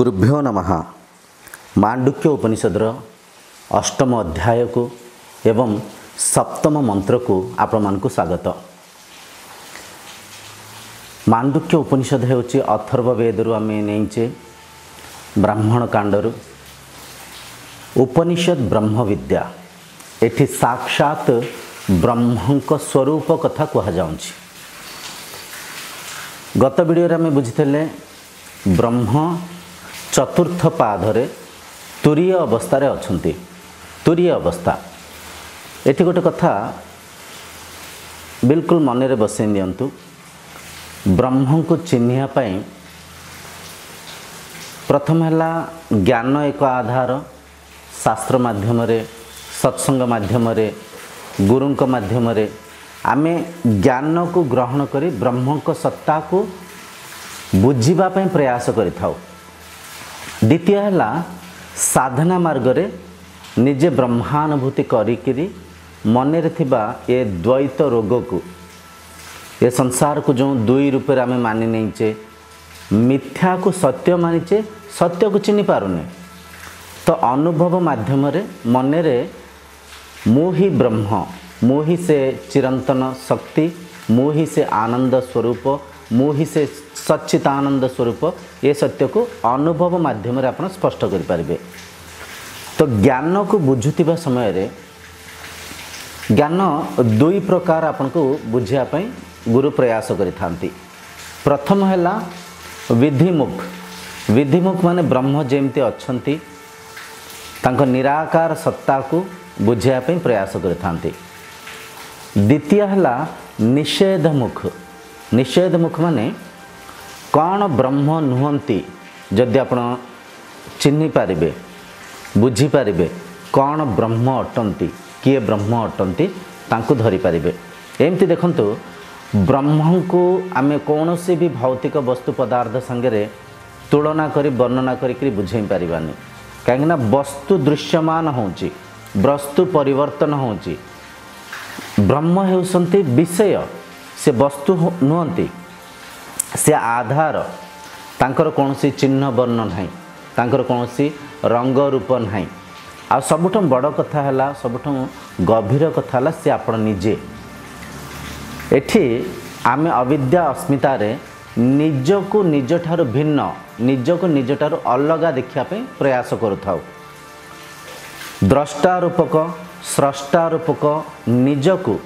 गुरुभ्यो नमः। मांडुक्य उपनिषदर अष्टम अध्याय को एवं सप्तम मंत्र को आपण मानकु स्वागत। मांडुक्य उपनिषद हेउची अथर्ववेदरु आमे नेइचे ब्राह्मण कांडरु। उपनिषद ब्रह्म विद्या एठी साक्षात ब्रह्मक स्वरूप कथा कहा जाउची। गत वीडियो रे आमे बुझिथले ब्रह्म चतुर्थ पादरे तुरीय अवस्था अछंती। तुरीय अवस्था एठी गोटे कथा बिल्कुल मन रे बसै दियंतु। ब्रह्म को चिन्हिया पई प्रथम हैला ज्ञान एक आधार। शास्त्र माध्यम रे, सत्संग माध्यम रे, गुरुंक माध्यम रे आमे ज्ञान को ग्रहण करी ब्रह्म को सत्ता को बुझिबा पई प्रयास करि थाउ। द्वितीय है साधना मार्ग रे निजे ब्रह्मानुभूति करिकिरी मन रे थिबा ए द्वैत रोग को, ये संसार को जो दुई रूप रे आमे मानि नैचे, मिथ्या को सत्य मानिचे, सत्य को चिनि पारुने, तो अनुभव माध्यम रे मन रे मोहि ब्रह्म, मोहि से चिरंतन शक्ति, मोहि से आनंद स्वरूप, मोहि से सच्चिदानंद स्वरूप, ये सत्य को अनुभव माध्यम रे आपण स्पष्ट करि पारिबे। तो ज्ञान को बुझुतिबा समय रे ज्ञान दुई प्रकार आपण को बुझिया पई गुरु प्रयास करि थांती। प्रथम हैला विधिमुख। विधिमुख माने ब्रह्म जेमते अछंती तांको निराकार सत्ता को बुझिया पई प्रयास करि थांती। द्वितीय हैला निषेधमुख। निषेधमुख माने कौन ब्रह्म नुहंती जदि आपण चिन्हि पारिबे, बुझी पारिबे कौन ब्रह्म अटंती, किए ब्रह्म अटंती, तांको धरि पारिबे। एमती देखंतु ब्रह्म को आमे कोनोसी भी भौतिक वस्तु पदार्थ संगे तुलना करी वर्णना करी बुझेई पारिबानी। काहेकि ना वस्तु दृश्यमान होउची, वस्तु परिवर्तन होउची। ब्रह्म हेउसंती विषय, से वस्तु नुहंती, से आधार। तांकर कोनोसी चिन्ह वर्ण नाही, तांकर कोनोसी रंग रूप नाही। आ सबुठ बड़ कथा हैला, सबुठ गभीर कथा हैला से आपण निजे। एठी आमे अविद्या अस्मिता रे निज को निज ठारो भिन्न, निज को निज ठारो अलगा देखिया पे प्रयास करूथाउ। द्रष्टा रूपक, स्रष्टा रूपक निज को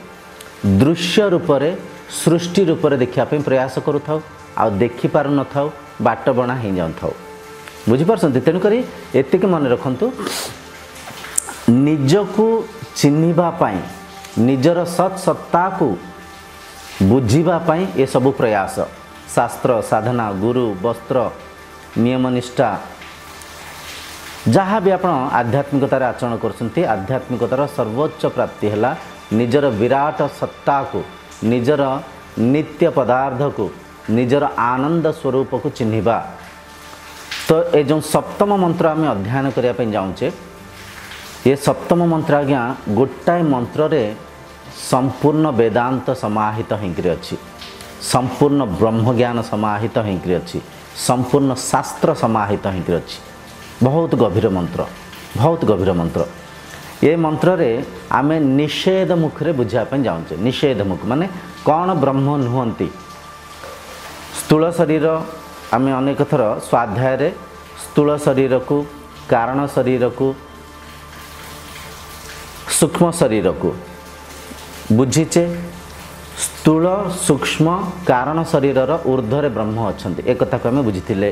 दृश्य रूप रे, सृष्टि रूप रे देखिया पे प्रयास करूथाउ। आ देखि पारु न थाउ, बाट बणा हे जाउ थाउ। बुझी पारसंती? तेनु करी एतिके मन रखंतु, निज को चिन्हिबा पाई, निजर सत सत्ता को बुझिबा पाई ए सब प्रयास। शास्त्र, साधना, गुरु, वस्त्र, नियम निष्ठा जहाँ भी आपण आध्यात्मिकतार आचरण करछंती, आध्यात्मिकतार सर्वोच्च प्राप्ति हैला निजर विराट सत्ता को, निजर नित्य पदार्थ को, निजर आनंद स्वरूप को चिन्हिबा। तो ये जो सप्तम मंत्र आम अध्ययन करने जाऊँचे, ये सप्तम मंत्र आज्ञा गोटाए मंत्र रे संपूर्ण वेदांत समाहित होकर अच्छी, संपूर्ण ब्रह्म ज्ञान समाहित होकर अच्छी, संपूर्ण शास्त्र समाहित होकर अच्छी। बहुत गभीर मंत्र, बहुत गभीर मंत्र। ये मंत्र रे आमे निषेध मुख रे बुझापन जाऊँचे। निषेध मुख माने कौन ब्रह्म नुहंती। स्थूल शरीर आमे अनेक थर स्वाध्याय रे स्थूल शरीर को, कारण शरीर को, सूक्ष्म शरीर को बुझीचे। स्थूल, सूक्ष्म, कारण शरीर ऊर्ध्वरे ब्रह्म अछंती, एक कथा को आमे बुझिथिले।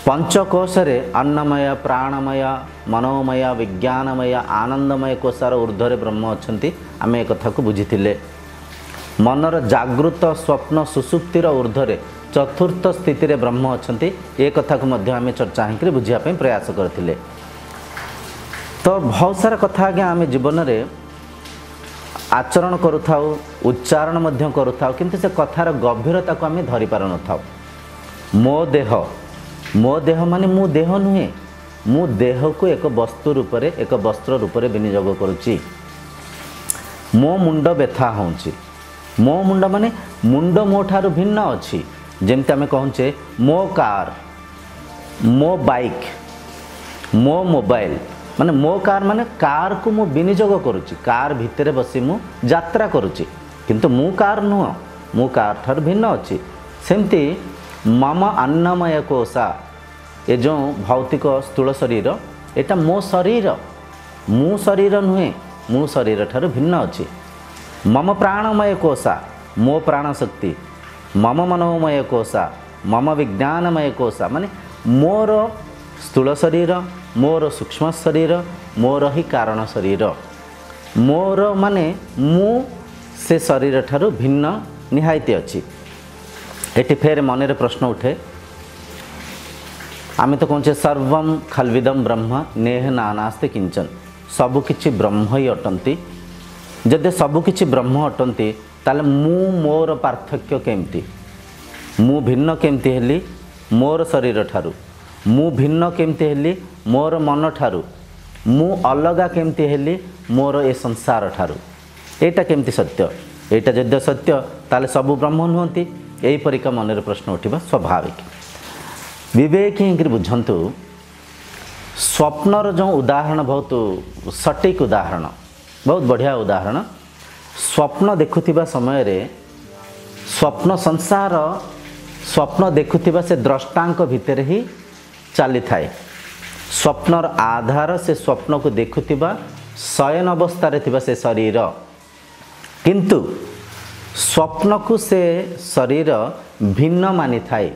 पंचकोश रे अन्नमय, प्राणमय, मनोमय, विज्ञानमय, आनंदमय कोशार ऊर्ध्वरे ब्रह्म अछंती, आमे एक कथा को बुझिथिले। मनर जागृत, स्वप्न, सुसुप्तिर ऊर्ध्वरे चतुर्थ स्थिति रे ब्रह्म अछंती, एक कथा को मध्य आमे चर्चा हिकरे बुझिया पे प्रयास करथिले। तो बहुत सारा कथा आगे आमे जीवन रे आचरण करूथाउ, उच्चारण मध्य करूथाउ, किंतु से कथार गभीरता को आमे धरि पार नथाउ। मो देह, मो देह माने मु देह नुहे, मु देह को एक वस्तु रूप रे, एक वस्त्र रूप रे विनियोग करूची। मो मुंड व्यथा होउची, मो मुंड माने मुंड मो ठारू भिन्न अछि। जेमते आमे कहूचे मो कार, मो बाइक मो मोबाइल माने मो कार माने कार को मु विनियोग करुच्ची कार भितर बसी मु यात्रा करुच्ची किंतु मु कार नुह मु कार ठार भिन्न अच्छी सेमती मम अन्नमय कोशा ये जो भौतिक स्थूल शरीर एटा मो शरीर मु शरीर नुहे मु शरीर ठार भिन्न अच्छी मम प्राणमय कोशा मो प्राण शक्ति मम मनोमय कोशा मम विज्ञानमय कोशा माने मोर स्थूल शरीर मोर सूक्ष्म शरीर मोर ही कारण शरीर मोर माने मु से शरीर ठारू भिन्न निहायती अच्छी एटी फेर मन प्रश्न उठे आम तो कौचे सर्वम खल्विदम ब्रह्म नेह नानास्ते किंचन सबुकिछि ब्रह्म ही अटंती जदि सबुकिछि ब्रह्म अटंती ताले मु मोर पार्थक्य केमती मु भिन्न केमती हेली मोर शरीर ठारू मु भिन्न केमती हेली मोर मन ठारू मु अलगा केमती हेली मोर ए संसार ठारू एटा केमती सत्य एटा जद्य सत्य ताले सबु ब्रह्म नुहंती यही परिका मन प्रश्न उठा स्वाभाविक विवेक हिंकि बुझंतु स्वप्नर जो उदाहरण बहुत सटीक उदाहरण बहुत बढ़िया उदाहरण स्वप्न देखुथिबा समय रे स्वप्न संसार स्वप्न देखुथिबा से द्रष्टांक भितर ही चली थाए स्वप्नर आधार से स्वप्न को देखुथिबा शयन अवस्था थिबा से शरीर किंतु स्वप्न को से शरीर भिन्न मानि थाए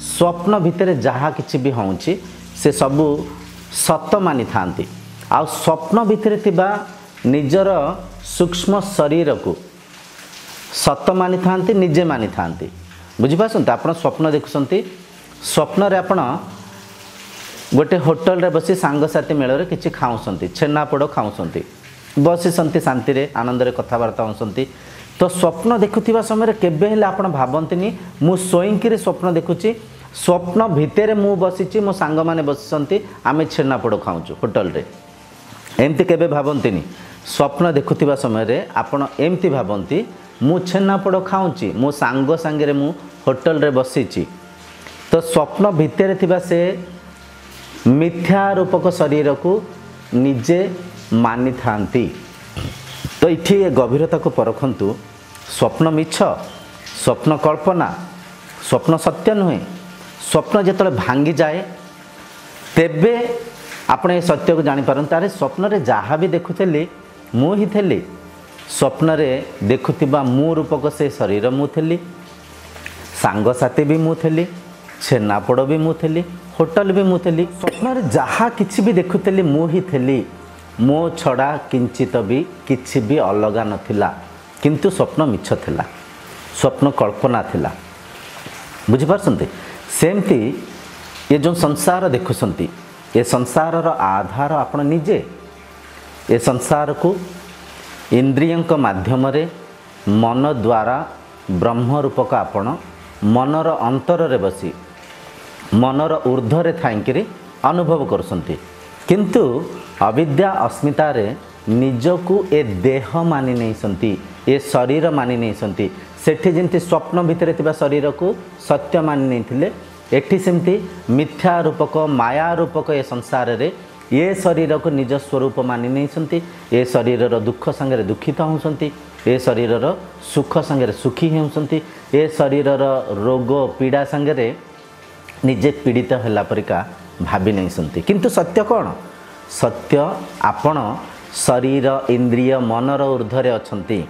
स्वप्न भितर जहाँ किछि भी होउछि से सबु सत मानि थांती आ स्वप्न भितर थिबा निजर सूक्ष्म शरीर को सत मानि थांती निजे मानि थांती बुझिपारछंती आपण स्वप्न देखुछंती स्वप्न रे आपण गोटे होटल रे बसी सांगसाथी मेल रे किछि खाउछंती छेनापोड़ खाउछंती बसिसंती शांति रे आनंद रे कथाबार्ता होउछंती तो स्वप्न देखुथिबा समय केबे हेले आपण भाबंतिनी मु सोइंकिरे स्वप्न देखुची स्वप्न भितर मु बसिची मो सांग माने बसिसंती आमे छेनापोड़ खाउछु होटल रे एमती केबे भाबंतिनी स्वप्न देखुथिबा समय रे आपण एमती भाबंती मु छेनापोड़ खाउची मो सांग संगे मु होटल रे बसिची तो स्वप्न भितर थिबा से मिथ्या रूपक शरीर को निजे मानि थांती तो इठी गभीरता को परखंतु स्वप्न मिछ स्वप्न कल्पना स्वप्न सत्य नुहे स्वप्न जेतले भांगी जाए तेबे आपणे सत्य को जानि पारन तारे स्वप्न रे जहाँ भी देखुथेली मु ही थेली स्वप्न रे देखुथिबा मु रूपक से शरीर मु थेली सांग साथी भी मु थेली छेनापोड़ भी मु थेली होटल भी मु थेली स्वप्न रे जहाँ किछि भी देखुथेली मु ही थेली मो छड़ा किंचित भी किछि भी अलगा नथिला किंतु स्वप्न मिछ थिला स्वप्न कल्पना थिला बुझि पारछंती सेमती ये जो संसार देखुछंती ये संसार रो आधार आपण निजे ये संसार को इंद्रियंक माध्यम रे मन द्वारा ब्रह्म रूपक आपण मनर अंतर रे बसी मनर ऊर्ध्व रे थाइकरी अनुभव करसंती किंतु अविद्या अस्मिता रे निजकु ए देह मानि नहीं संती ए शरीर मानि नहीं संती सेठी जेंति स्वप्न भितर थिबा शरीर को सत्य मानि नहीं थिले एठी सेमती मिथ्या रूपक माया रूपक ए संसार रे ये शरीर को निज स्वरूप मानि नहीं संती ए शरीर रो दुख संगे दुखित होउसंती ए शरीर रो सुख संगे सुखी होउसंती ए शरीर रो रोग पीड़ा संगे निजे पीड़ित होला परिका भाबी नहीं संती किंतु सत्य कौन सत्य आपण शरीर इंद्रिय मनर ऊर्ध्वरे अछंती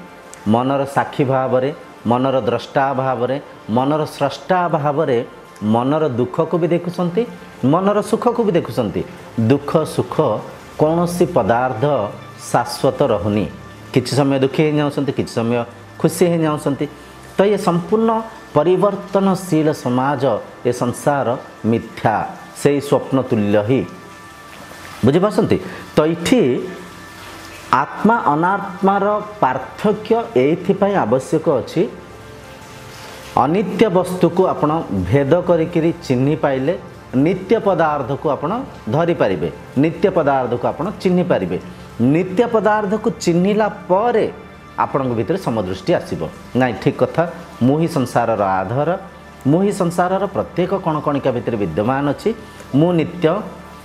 मनर साक्षी भाव रे मनर द्रष्टा भाव रे मनर स्रष्टा भाव रे मनर दुख को भी देखुसंती मनर सुख को भी देखुसंती दुख सुख कौनसी पदार्थ शाश्वत रहुनी किछि समय दुखी हो जाउसंती किछि समय खुशी हो जाउसंती तो ये संपूर्ण परिवर्तनशील समाज ये संसार मिथ्या से स्वप्न तुल्य ही बुझिपारछंती तो इठी आत्मा अनात्मार पार्थक्य एइथिपाई आवश्यक अछि अनित्य वस्तु को आपण भेद करिकिरी चिन्हि पाइले नित्य पदार्थ को आपण धरि पारिबे नित्य पदार्थ को आपण चिन्हि पारिबे नित्य पदार्थ को चिन्हिला परे आपण भीतर समदृष्टि आसीबो नाइ ठीक कथा मु ही संसार रो आधार मु ही संसार प्रत्येक कण कणिका भितर विद्यमान अच्छी मु नित्य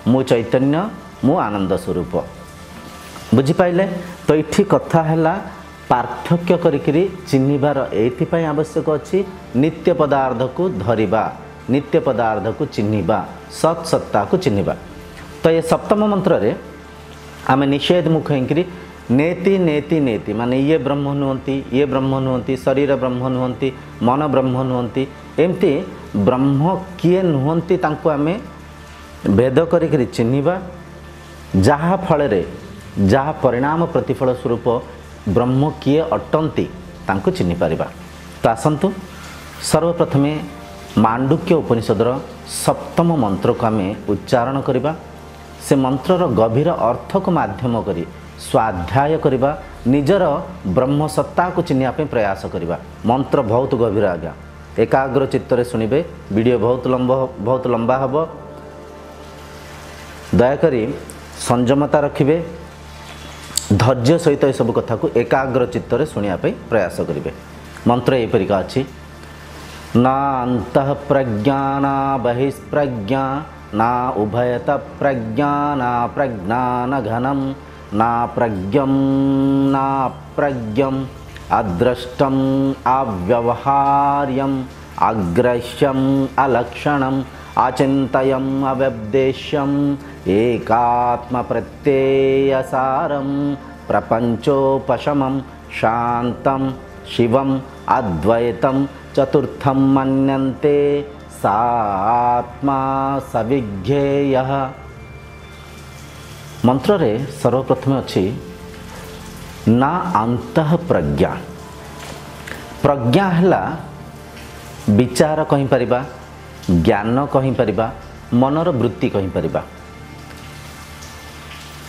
मु चैतन्य मु आनंद स्वरूप बुझिपाइले। तो ये कथा है पार्थक्य करिकरी चिन्हिबार एथिपाई आवश्यक अच्छी नित्य पदार्थ को धरिबा नित्य पदार्थ को चिन्हिबा सत् सत्ता को चिन्हिबा। तो ये सप्तम मंत्र रे आम निषेध मुख होकरी नेति नेति नेति माने ये ब्रह्म नुहंती ये ब्रह्म नुहंती शरीर ब्रह्म नुहंती मन ब्रह्म नुहंती एमती ब्रह्म किए नुहंती तांको आमे भेद करिकरी चिन्हिबा जहा फल रे जहा परिणाम प्रतिफल स्वरूप ब्रह्म किए अटंती तांको चिन्हि पारिबा। तो आसंतु सर्वप्रथमे मांडुक्य उपनिषदर सप्तम मंत्र को आम उच्चारण करिबा से मंत्रर गभीर अर्थ को माध्यम करी स्वाध्याय करिबा निजर ब्रह्म सत्ता को चिन्हिया पे प्रयास करिबा। मंत्र बहुत गभीर आज्ञा एकाग्र चित्तरे सुनिबे वीडियो बहुत लंबा हबो दयाकरी संयमता रखिबे धैर्य सहित ये सब कथा को एकाग्र चित्तरे सुनिया पे प्रयास करिबे। मंत्र एपरिका अछि ना अंतः प्रज्ञा ना बहिष्प्रज्ञा ना उभयत प्रज्ञा ना प्रज्ञान घनम ना प्रज्ञम ना प्रज्ञम अदृष्टम अव्यवहार्यम अग्रह्यम अलक्षणम अचिंतयम अव्यपदेश्यम एकात्म प्रत्ययसारम प्रपंचोपशमम शांतम शिवम अद्वैतम चतुर्थम मन्यन्ते सा आत्मा सविज्ञेयः। मंत्र रे सर्वप्रथम अच्छी ना अंतः प्रज्ञा प्रज्ञा है विचार कहीं परिबा ज्ञान कहीं परिबा मनर वृत्ति कहीं परिबा।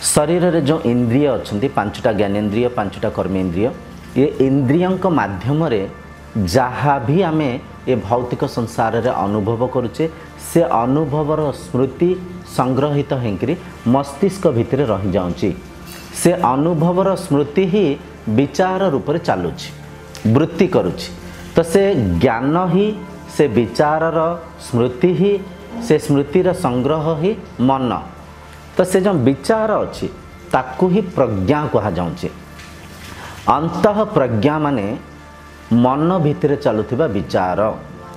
शरीर रे जो इंद्रिय अच्छी पांचटा ज्ञानेन्द्रिय पांचटा कर्मेन्द्रिय ये इंद्रियों माध्यम रे जहाँ भी आमे ये भौतिक संसार रे अनुभव करुचे से अनुभवर स्मृति संग्रहित होकरी मस्तिष्क भितर रही जाउची से अनुभवर स्मृति ही विचार रूप में चलुची वृत्ति करुची। तो से ज्ञान ही से विचारर स्मृति ही से स्मृतिर संग्रह ही मन। तो से जो विचार अच्छी ताकू ही प्रज्ञा कहा जाउची। अंतः प्रज्ञा माने मन भितर चलुथिबा विचार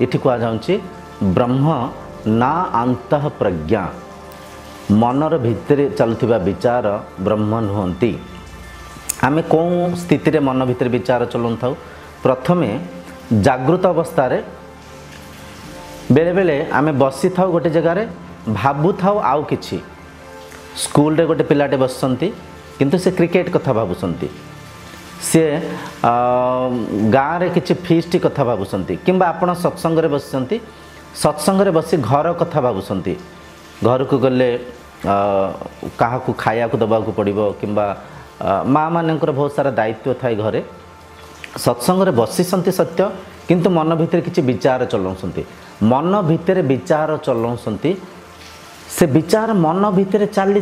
इठी कहा जाउची ब्रह्म ना अंतः प्रज्ञा मनर भितर चलुथिबा विचार ब्रह्म नुहंती। आमे कौन स्थिति रे मन भितर विचार चलुन थाउ प्रथमे जागृत अवस्था रे बेले बेले आमे बसी थाउ गोटे जगह रे भाबु थाउ आउ किछि स्कूल रे गोटे पिलाटे बसंती किंतु से क्रिकेट कथा भाबुसंती सी गाँव में किसी फीस्ट कथा भावुंट कि आपण सत्संग बसती सत्संग बसी घर कथा भावुंट घर को गले क्या खाया दबा पड़ो कि माँ मान बहुत सारा दायित्व थाए घरे सत्संग बसी सत्य किंतु मन भितर किसी विचार चलाऊँ मन भितर विचार चलाऊँ से विचार मन भितर चली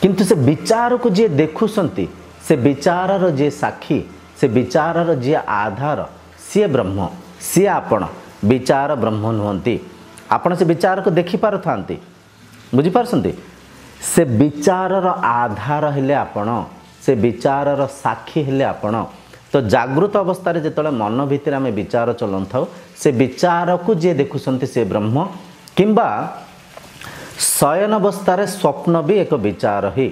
किंतु से विचार को जी देखुंट से विचारर जे साक्षी से विचारर जे आधार सी ब्रह्म सी आपण विचार ब्रह्म नुहंती आपण से विचार को देखि पार थांती बुझी पारसंती से विचारर आधार हेले आपण से विचारर साक्षी हेले आपण। तो जागृत अवस्था रे जेतले मन भितर आमे विचार चलन थाउ से विचार को जे देखुसंती से ब्रह्म किंबा शयन अवस्था रे स्वप्न भी एक विचार ही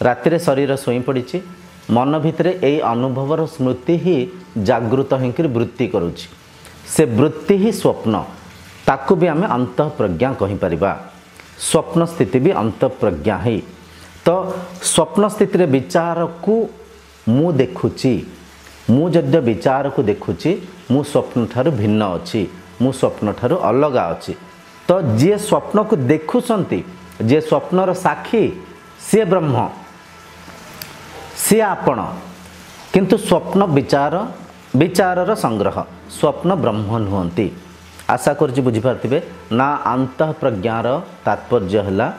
रातिर शरीर शोई पड़ी मन भितर यही अनुभवर स्मृति ही जागृत होकर वृत्ति करुच्ची से वृत्ति ही स्वप्न ताकू भी आम अंतः प्रज्ञा कहीपर स्वप्न स्थिति भी अंतः प्रज्ञा ही। तो स्वप्न स्थिति रे विचार को मु देखुची मु जद्य विचार को देखुची मु स्वप्न ठारू भिन्न अच्छी मु स्वप्न ठारू अलगा अच्छी। तो जी स्वप्न को देखुंट जी स्वप्नर साक्षी सी ब्रह्म सी आपण किंतु स्वप्न विचार विचारर संग्रह स्वप्न ब्रह्म नुहंती। आशा कर बुझीपारे ना अंतः प्रज्ञार तात्पर्य है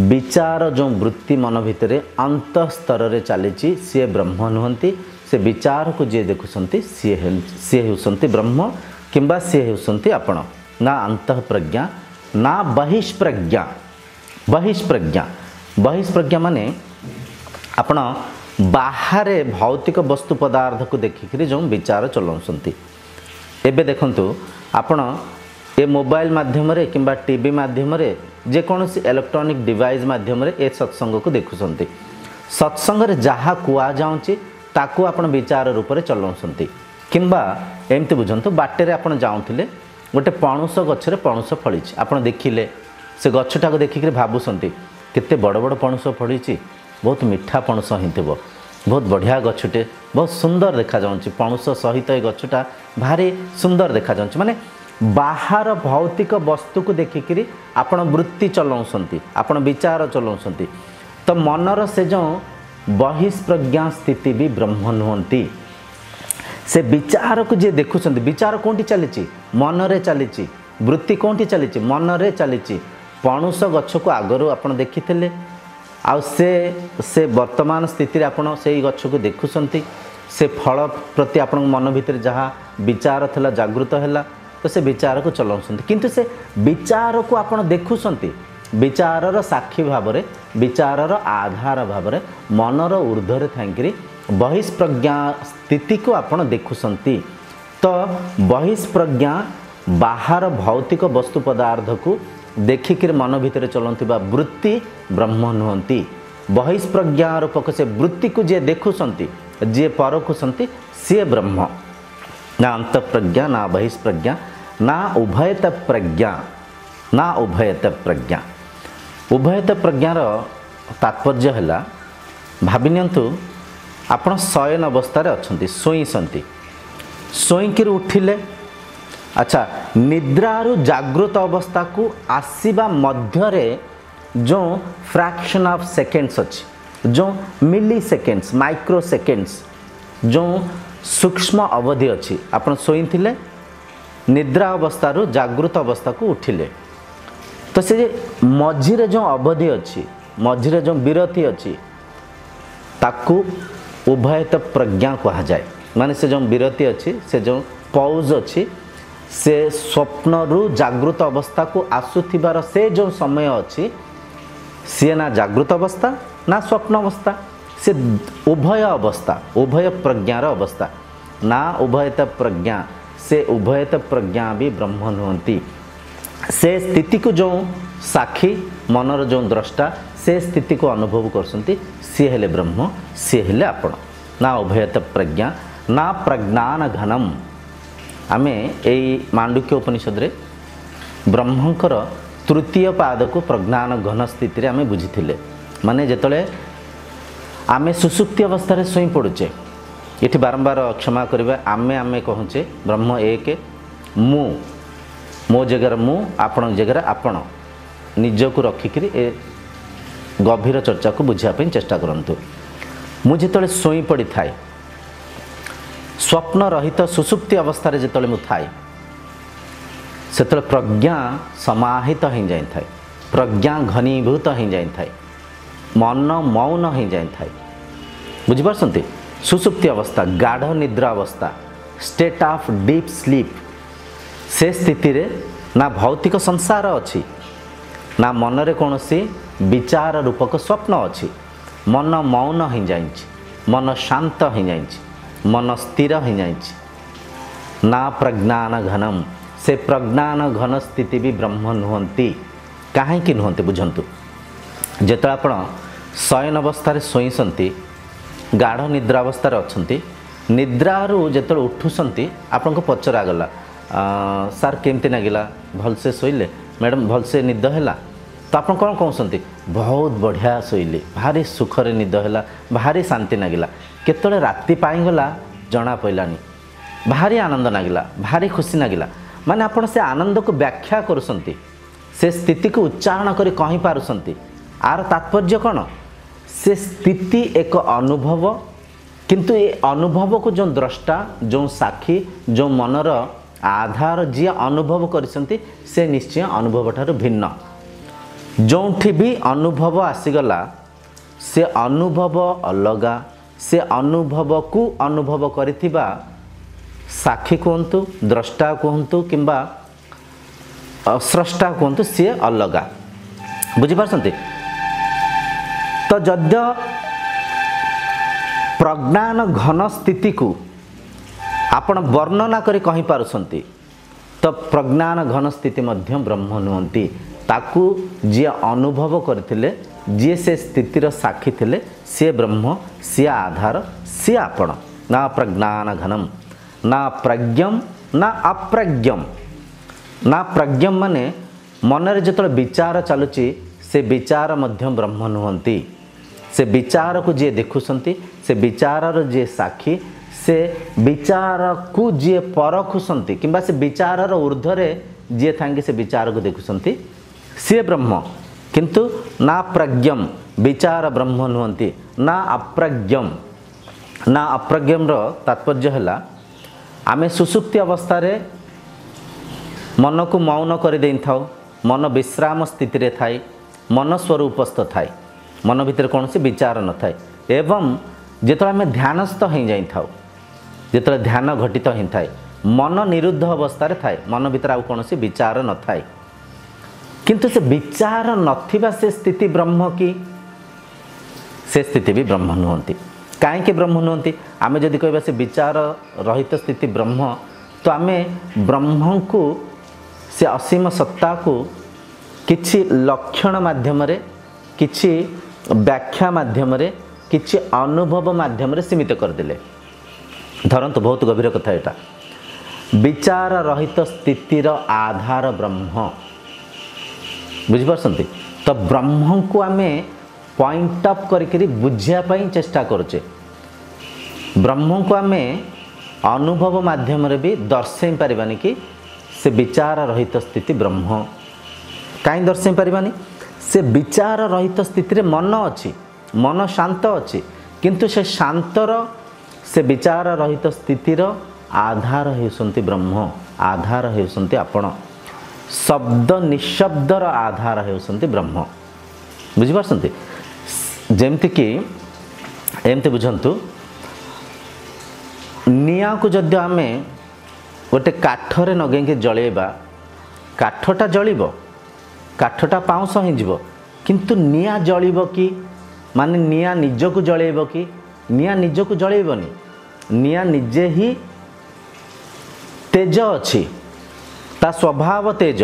विचार जो वृत्ति मन भितर अंत स्तर रे चली सी ब्रह्म नुहंती से विचार को जी देखुंट सी होती ब्रह्म किंबा सी होती आपण ना अंतःप्रज्ञा ना बहिष्प्रज्ञा। बहिष्प्रज्ञा बहिष्प्रज्ञा माने आपण बाहर भौतिक वस्तु पदार्थ को देखिक जो विचार चलाउछंती। एबे देखंतु आपण ए मोबाइल माध्यम रे किंबा टीवी माध्यम रे जे कोनोसी इलेक्ट्रॉनिक डिवाइस माध्यम रे ए सत्संग को देखुछंती। सत्संग रे जहा कुआ जाउची ताकू आपण विचार रूप रे चलाउछंती। किंबा एमती बुझंतु बाटे रे आपण जाउथिले गोटे पणुस गछरे पणुस फळीची आपण देखिले से गछटा को देखिक भाबुछंती केते बड़ बड़ पणुस फळीची बहुत मीठा पणुस हिंथिबो बहुत बढ़िया गछटे बहुत सुंदर देखा जाउची पणुस सहित ए गछटा भारी सुंदर देखा जाउची माने बाहर भौतिक वस्तु को देखिक आपण वृत्ति चलाउछंती आपण विचार चलाउछंती। तो मनर से जो बहिष्प्रज्ञा स्थिति भी ब्रह्म नुहंती। से विचार को जे देखुछंती विचार कोंटी चलीची मन रे चलीची वृत्ति कोंटी चलीची मन रे चलीची। पणुस गछ को आगरु आपण देखिथिले आ से वर्तमान स्थिति रे आपण सेही गछ को देखुछंती से फल प्रति आपण मन भीतर जहाँ विचार थला जागृत हैला तो से विचार को चलाउछंती। किंतु से विचार को आपण देखुछंती विचारर साक्षी भाव रे विचारर आधार भाव रे मनर ऊर्ध्वर थांकरी बहिष्प्रज्ञा स्थिति को आपण देखुछंती। तो बहिष्प्रज्ञा बाहर भौतिक वस्तु पदार्थ को देखिक मन भितर चलंतिबा वृत्ति ब्रह्म नुहंती। बहिष्प्रज्ञा रूपक से वृत्ति को जे देखुछंती जे परखुछंती सी ब्रह्म। ना अंतःप्रज्ञा ना बहिष्प्रज्ञा ना उभयत प्रज्ञा ना उभयत प्रज्ञा। उभयत प्रज्ञार तात्पर्य है भाविनियंतु आपण शयन अवस्था अच्छा शोईसंती शोईक उठिले अच्छा निद्रारु जागृत अवस्था को आसीबा मध्यरे जो फ्रैक्शन ऑफ सेकेंड्स अच्छी जो मिली सेकेंड्स माइक्रो सेकेंड्स जो सूक्ष्म अवधि अच्छी आपण शोईथिले निद्रा अवस्था रु जागृत अवस्था को उठिले तो से मझिरे जो अवधि अच्छी मझिरे जो विरति अच्छी ताकू उभयत प्रज्ञा कहा जाए। माने से जो विरति अच्छी से जो पौज अच्छी से स्वप्न रु जागृत अवस्था को आसुथिबार से जो समय अच्छी सी ना जागृत अवस्था ना स्वप्न अवस्था से उभय अवस्था उभय प्रज्ञार अवस्था ना उभयत प्रज्ञा से उभयत प्रज्ञा भी ब्रह्म नुहंती। से स्थिति को जो साक्षी मनर जो द्रष्टा से स्थिति को अनुभव करसंती सी हेले ब्रह्म सी हेले आपण। ना उभयत प्रज्ञा ना प्रज्ञान घनम। आमे एई मांडुक्य उपनिषद रे ब्रह्मंकर तृतीय पाद को प्रज्ञान घन स्थिति रे आमे बुझिथिले। माने जेतले आमे सुसुप्ति अवस्था रे सोई पड़ुचे ये बारंबार क्षमा करिबा आमे आमे कहूचे ब्रह्म एक मु मो जगह मु आपण जगह आपण निज को रखिक गभीर चर्चा को बुझापी चेष्टा करंतु। मु जिते शोई पड़ी थाए स्वप्न रहित सुसुप्ति अवस्था जिते मु थाए से प्रज्ञा समाहित हो जाए थाए प्रज्ञा घनीभूत हो जाए थाए मन मौन हो जाए थाए बुझिपारसंती। सुसुप्ति अवस्था गाढ़ निद्रा अवस्था स्टेट ऑफ डीप स्लीप से स्थिति रे ना भौतिक संसार अच्छी ना मनरे कौन सी विचार रूपक स्वप्न अच्छी मन मौन हो जाए मन शांत हो जाए मन स्थिर हो जाए ना प्रज्ञान घनम से प्रज्ञान घन स्थिति भी ब्रह्म नुहंती। कहीं नुहंती बुझंतु जेत आपण शयन अवस्था शोईसंती गाढ़ निद्रा अवस्था अच्छी निद्रारू जो उठुंट आपण को पचरागला सार केमती लगिला भलसे शोले मैडम भलसे निद है तो आप कौन कहते बहुत बढ़िया शोले भारी सुखरे निद है भारी शांति लगिला केतले राति पाईगला जना पड़ानी भारी आनंद लगिला भारी खुशी लगिला माने आपण से आनंद को व्याख्या करुसंती से स्थिति को उच्चारण करी कहि पारुसंती। आर तात्पर्य कौन से स्थिति एक अनुभव किंतु ये अनुभव को जो द्रष्टा जो साक्षी जो मनर आधार जी अनुभव करिसंती से निश्चय अनुभव ठारू भिन्न। जोठी भी अनुभव आसीगला से अनुभव अलगा से अनुभव को अनुभव करिथिबा साक्षी कहतु द्रष्टा कहतु किंबा स्रष्टा कहतु सी अलगा बुझीपारती। तो जद्य प्रज्ञान घन स्थिति को आपण वर्णना करी कहि पारुछंती तो प्रज्ञान घन स्थिति मध्य ब्रह्म नुहंती। ताकू जी अनुभव करथिले जी से स्थितिर साक्षी थिले सी ब्रह्म सी आधार सी आपण। ना प्रज्ञान घनम ना प्रज्ञम ना अप्रज्ञम। ना प्रज्ञम माने मनरे जतले विचार चलुची से विचार मध्य ब्रह्म नुहंती। से विचार को जी देखुसंती से विचार जी साक्षी से विचार को जी परखुसंती किंबा से विचार ऊर्ध्वरे जी थांगी से विचार को देखुसंती सी ब्रह्म। किंतु ना प्रज्ञम विचार ब्रह्म नुहंती ना अप्रज्ञम। ना अप्रज्ञम रो तात्पर्य है आमे सुसुप्ति अवस्था रे मन को मौन कर दे थाउ मन विश्राम स्थिति रे थाए मन स्वरूपस्थ थाए मन भितर कौन से विचार न थाए एवं जिते आम ध्यानस्थ हो जाई थाउ जिते ध्यान घटित हो थाए मन निरुद्ध अवस्था रे थाए मन भितर आउ कौन से विचार न थाए। किंतु से विचार नथिबा से स्थिति ब्रह्म की से स्थिति भी ब्रह्म नुहंती। काहे ब्रह्म नुहंती आम जदि कहबा से विचार रहित स्थिति ब्रह्म तो आम ब्रह्म को से असीम सत्ता को किछि लक्षण माध्यम रे किछि व्याख्या माध्यम रे किछि अनुभव माध्यम रे सीमित करदेले। धरंतु बहुत गभीर कथा एटा विचार रहित स्थितिर आधार ब्रह्म बुझिपारसंती। तो ब्रह्म को आम पॉइंट अप करी बुझिया पई चेष्टा करुचे ब्रह्म को आम अनुभव माध्यम रे भी दर्शई पारिबानी कि से विचार रहित स्थिति ब्रह्म। कहीं दर्शई पारिबानी से विचार रहित स्थिति रे मन अच्छी मन शांत अच्छी किंतु से शांतर से विचार रहित स्थितिर आधार हेउसंती ब्रह्म आधार हेउसंती आपण शब्द निशब्दर आधार हेउसंती ब्रह्म बुझिपारसंती। जेमति कि एमती बुझंतु निया को जदि आमे गोटे काठरे नगेंके जळेबा काठटा जळिबो काठटा पाउंस हो किंतु निया जळिबो कि माने निया निजको जळेबो कि निया निजको जळेबोनी निया निजे ही तेज अछि ता स्वभाव तेज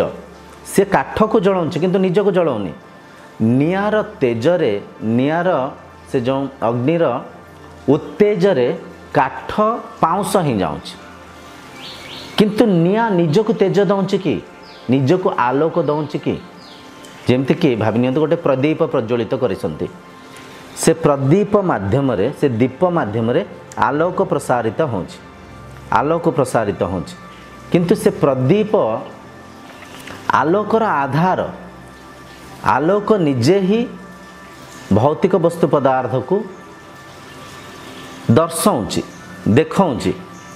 से काठ को जलाउछि किंतु निजको जलाउनी। नियार तेजरे नियार से जो अग्निर उत्तेजरे काठ पाउंस ही जाउछि किंतु निया निजको तेज दउछि कि निजको आलोक दउछि कि जेमति कि भाबिनियंतु गोटे प्रदीप प्रज्वलित करिसंती से प्रदीप माध्यम रे से दीप माध्यम रे आलोक प्रसारित होछि आलोक प्रसारित होछि किंतु से प्रदीप आलोकर आधार आलोक निजे ही भौतिक वस्तु पदार्थ को दर्शाऊँच देखाऊँच।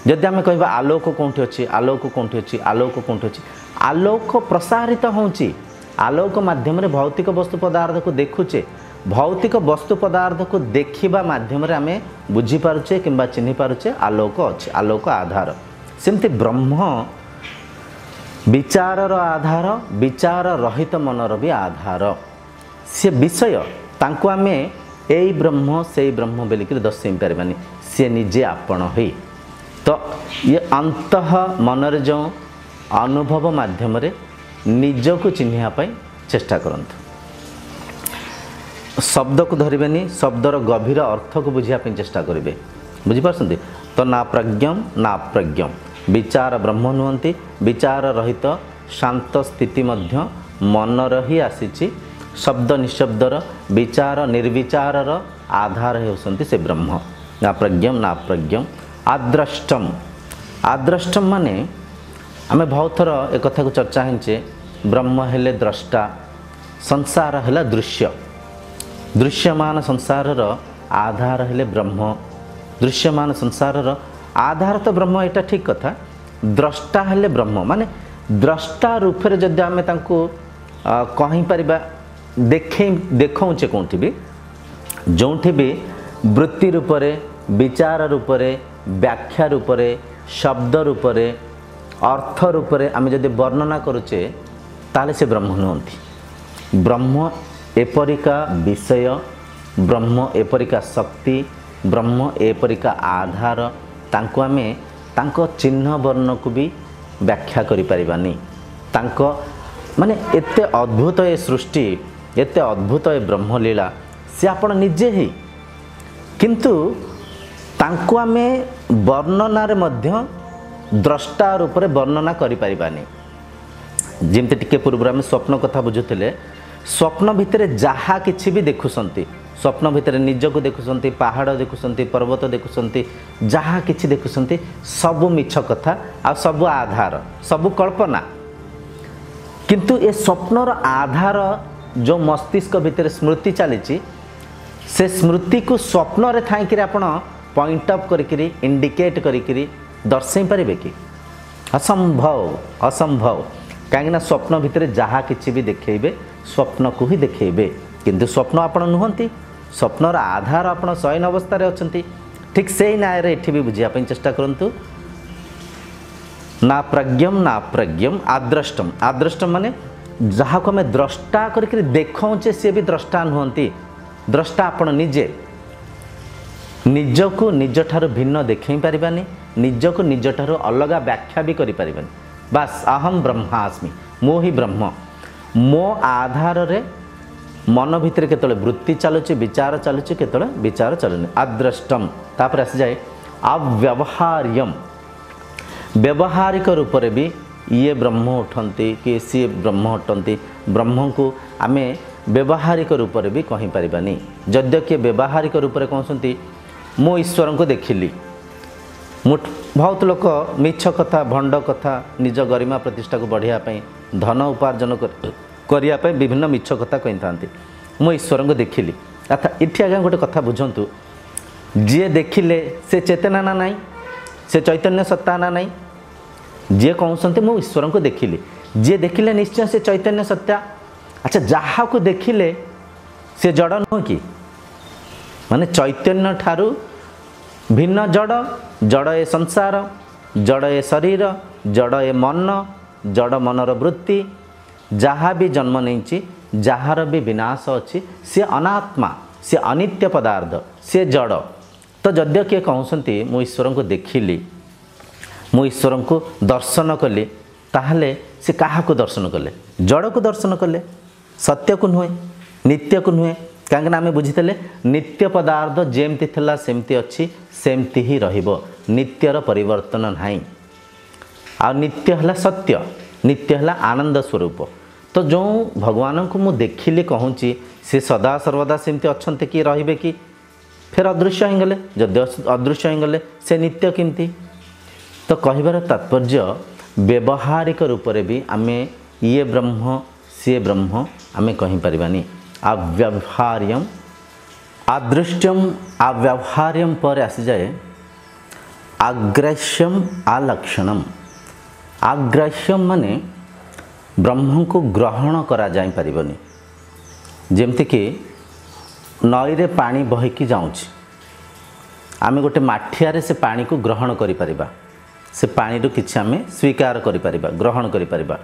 जदि आम कह आलोक कौटी अच्छी आलोक कौटी अच्छी आलोक कौटी अच्छी आलोक प्रसारित होची आलोक माध्यम रे भौतिक वस्तु पदार्थ को देखुचे भौतिक वस्तु पदार्थ को देखिबा माध्यम रे आमे बुझी पारुचे किंबा चिन्हि पारुचे आलोक अच्छे आलोक आधार। सेमती ब्रह्म विचारर आधार विचार रहित मनर भी आधार से विषय तांको आमे एई ब्रह्म से ब्रह्म बोलिक दर्शई पारबानी सी निजे आपण हो। तो ये अंतः मनर जो अनुभव माध्यम रे निज को चिन्हिया पाई चेष्टा करंतु। शब्द को धरबेनी शब्दर गभीर अर्थ को बुझिया पाई चेष्टा करेंगे बुझीपारसंती। तो ना प्रज्ञम ना अप्रज्ञम विचार ब्रह्म नुहंती विचार रहित शांत स्थिति मध्य मनर ही आसीची शब्द निशब्दर विचार निर्विचारर आधार हेउसंती से ब्रह्म। ना प्रज्ञम ना अप्रज्ञम आद्रष्टम आद्रष्टम माने आमे बहुत थर एक कथा को चर्चा हिंचे ब्रह्म हेले द्रष्टा संसार हेला दृश्य दृश्यमान संसारर आधार हेले ब्रह्म दृश्यमान संसारर आधार तो ब्रह्म एटा ठीक कथा द्रष्टा हेले ब्रह्म माने द्रष्टा रूप रे जदि आमे तांको कहि परिबा देखौचे कोठी भी जोठी भी वृत्ति रूप रे विचार रूप रे व्याख्या रूप रे शब्द रूप रे अर्थ रूप रे आम जदि वर्णना करुचे ताले से ब्रह्म नुहति। ब्रह्म एपरिका विषय, ब्रह्म एपरिका शक्ति, ब्रह्म एपरिका आधार, तांको आमे तांको चिन्ह वर्ण को भी व्याख्या करि परिबानी। तांको माने एते अद्भुत ए सृष्टि, एते अद्भुत ए ब्रह्मलीला से आपण निजे ही, किंतु तांको आमे वर्णना रे मध्य द्रष्टा रूप रे वर्णना करि परिबानी। जेमते टिके पूर्व आम स्वप्न कथा बुझुथिले, स्वप्न भितर जहा किछि भी देखुसंती, स्वप्न भितर निजको देखुसंती, पहाड़ देखुसंती, पर्वत देखुसंती, जहा किछि देखुसंती सब मिछ कथा आ सब आधार, सब कल्पना। किंतु ए स्वप्नर आधार जो मस्तिष्क भितर स्मृति चली, से स्मृति को स्वप्न रे थाई कि आपण पॉइंट अप करिकरी इंडिकेट करिकरी दर्शाई पारिबे कि? असंभव, असंभव। कहीं स्वप्न भितर जहा किछि भी देखेबे स्वप्न को ही देखेबे, किंतु स्वप्न आपण नुहंती, स्वप्नर आधार आपण शयन अवस्था अछंती। ठीक से ही न्याय रे एठी भी बुझिया पई चेष्टा करंतु। ना प्रज्ञम ना प्रज्ञम आद्रष्टम, आद्रष्टम माने जहा को हमें द्रष्टा करके देखौचे से भी द्रष्टा नुहंती। द्रष्टा आपण निजे, निजको निज ठारू भिन्न देखै परिबानी, निजको निज ठारू अलग व्याख्या भी करि परिबानी। बस अहम ब्रह्मास्मि, मो ही ब्रह्म, मो आधार रे मन भितर केतले वृत्ति चलुची, विचार चलुची, केतले विचार चलुनी। अद्रष्टम तापर आसी जाए अव्यवहार्यम, व्यवहारिक रूप रे भी ये ब्रह्म उठंती कि सी ब्रह्म उठंती। ब्रह्म को आमे व्यवहारिक रूप रे भी कहि परिबानी। यद्यकि व्यवहारिक रूप रे कहसंती मो ईश्वर को देखिली, बहुत लोक मिछ कथा, भंड कथा, निज गरिमा प्रतिष्ठा को बढ़िया पई, धन उपार्जन करिया पई विभिन्न मिछ कथा कहि थांती। मो ईश्वर को देखिली। अर्थात इठी आगे गोटे कथा बुझंतु, जे देखिले से चेतना ना नहीं, से चैतन्य सत्ता ना नहीं। जे कहते मो ईश्वर को देखिली, जे देखिले निश्चय से चैतन्य सत्ता। अच्छा, जहा को देखिले से जड़ नुह कि? माने चैतन्य ठारू भिन्न जड़, जड़ ए संसार, जड़ ए शरीर, जड़ ए मन, जड़ मनर वृत्ति, जहाँ भी जन्म नहीं, जार भी विनाश अच्छी, सी अनात्मा, सी अनित्य पदार्थ, सी जड़। तो जद्य किए कहते मु ईश्वर को देखिली, मु ईश्वर को दर्शन कली, ताहले से काहा को दर्शन कले? जड़ को दर्शन कले, सत्य को नुहे, नित्य को नुहे। कहीं आम बुझीते नित्य पदार्थ जेमती थिला सेमती अच्छी, सेमती ही रहिबो, नित्यर परिवर्तन नहीं। आ नित्य है सत्य, नित्य है आनंद स्वरूप। तो जो भगवान को मु देखिली कहूँ से सदा सर्वदा सेमती अच्छे कि रहिबे कि? फिर अदृश्य हो गले, जदि अदृश्य हो गले से नित्य केमती? तो कहबार तात्पर्य व्यवहारिक रूप रे भी आमे ये ब्रह्म सी ब्रह्म आमे कहि परिबानी। अव्यवहार्यम अदृश्यम, अव्यवहार्यम पर आसी जाए आग्राह्यम अलक्षणम। आग्राह्यम माने ब्रह्म को ग्रहण करा जाई परिबनी। जेमति कि नई रे पानी बहिकी जाउछि, आमे गोटे माठिया रे से पानी को ग्रहण करि परिबा, से पानी रो किछि आमे स्वीकार करि परिबा, ग्रहण करि परिबा।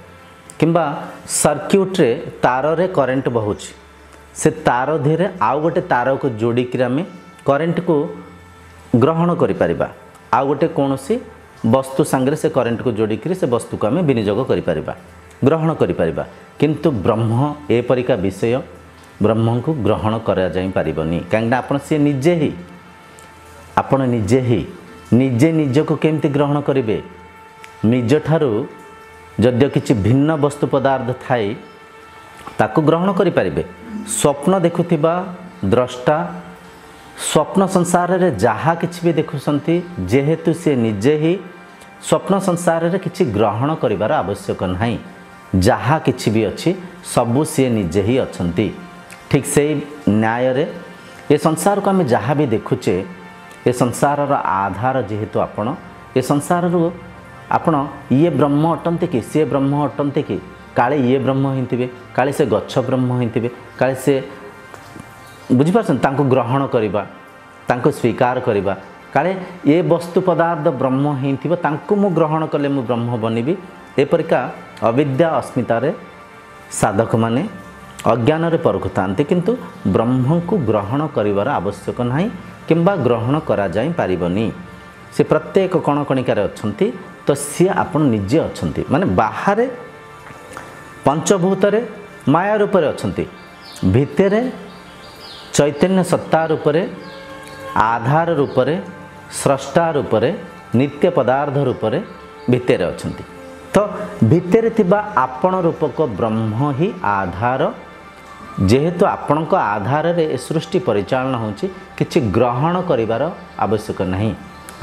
किंबा सर्क्यूट रे तार रे करंट बहुछि, से तार धीरे आउ गोटे तार को जोड़िक आमे करंट को ग्रहण करि परिबा, आउ गोटे कोनोसी वस्तु संगे से करंट को जोड़िक से वस्तु को आमे विनियोग करि परिबा, ग्रहण करि परिबा। किंतु ब्रह्म ए परिका विषय ब्रह्म को ग्रहण करा जाई परिबनी। कांगना आपण से निजे ही, आपण निजे ही निजे निज को केमती ग्रहण करिवे? निज ठारू जद्य किछि भिन्न वस्तु पदार्थ थाई ताको ग्रहण करि परिबे। स्वप्न देखुथिबा द्रष्टा स्वप्न संसार रे जहा किछि भी देखुसंती, जेहेतु से निजे ही स्वप्न संसार रे किछि ग्रहण करिवार आवश्यक नाही। जहा किछि भी अछि सबु से निजे ही अछंती। ठीक से न्याय रे ये संसार को आम जहाँ भी देखुचे, ये संसार आधार जेहेतु आपण, ये संसार आपण ये ब्रह्म अटंते कि सी ब्रह्म अटंते कि? काले ये ब्रह्म हिंतिबे, काले से गच्छ ब्रह्म हिंतिबे, काले से बुझिपारछन तांको ग्रहण करिबा, तांको स्वीकार करिबा, काले ये वस्तु पदार्थ ब्रह्म ही मु ग्रहण कले मु ब्रह्म बनबी एपरिका अविद्या अस्मितार साधक माने अज्ञान रे परखु थांते किंतु ब्रह्म को ग्रहण करिवार आवश्यक नहीं किंबा ग्रहण करा जाई पारिबनी से प्रत्येक कण कणिकार अछंती तो सी आपण निजे अछंती माने बाहर पंचभूत रे माया रूप रे अछंती भितरे चैतन्य सत्ता रूप रे आधार रूप रे स्रष्टा रूप रे नित्य पदार्थ रूप रे भितरे अछंती तो भितरे थिबा आपण रूपक ब्रह्म ही आधार जेहेतु आपण को आधार रे सृष्टि परिचालना होची किछि ग्रहण करिवार आवश्यक नहीं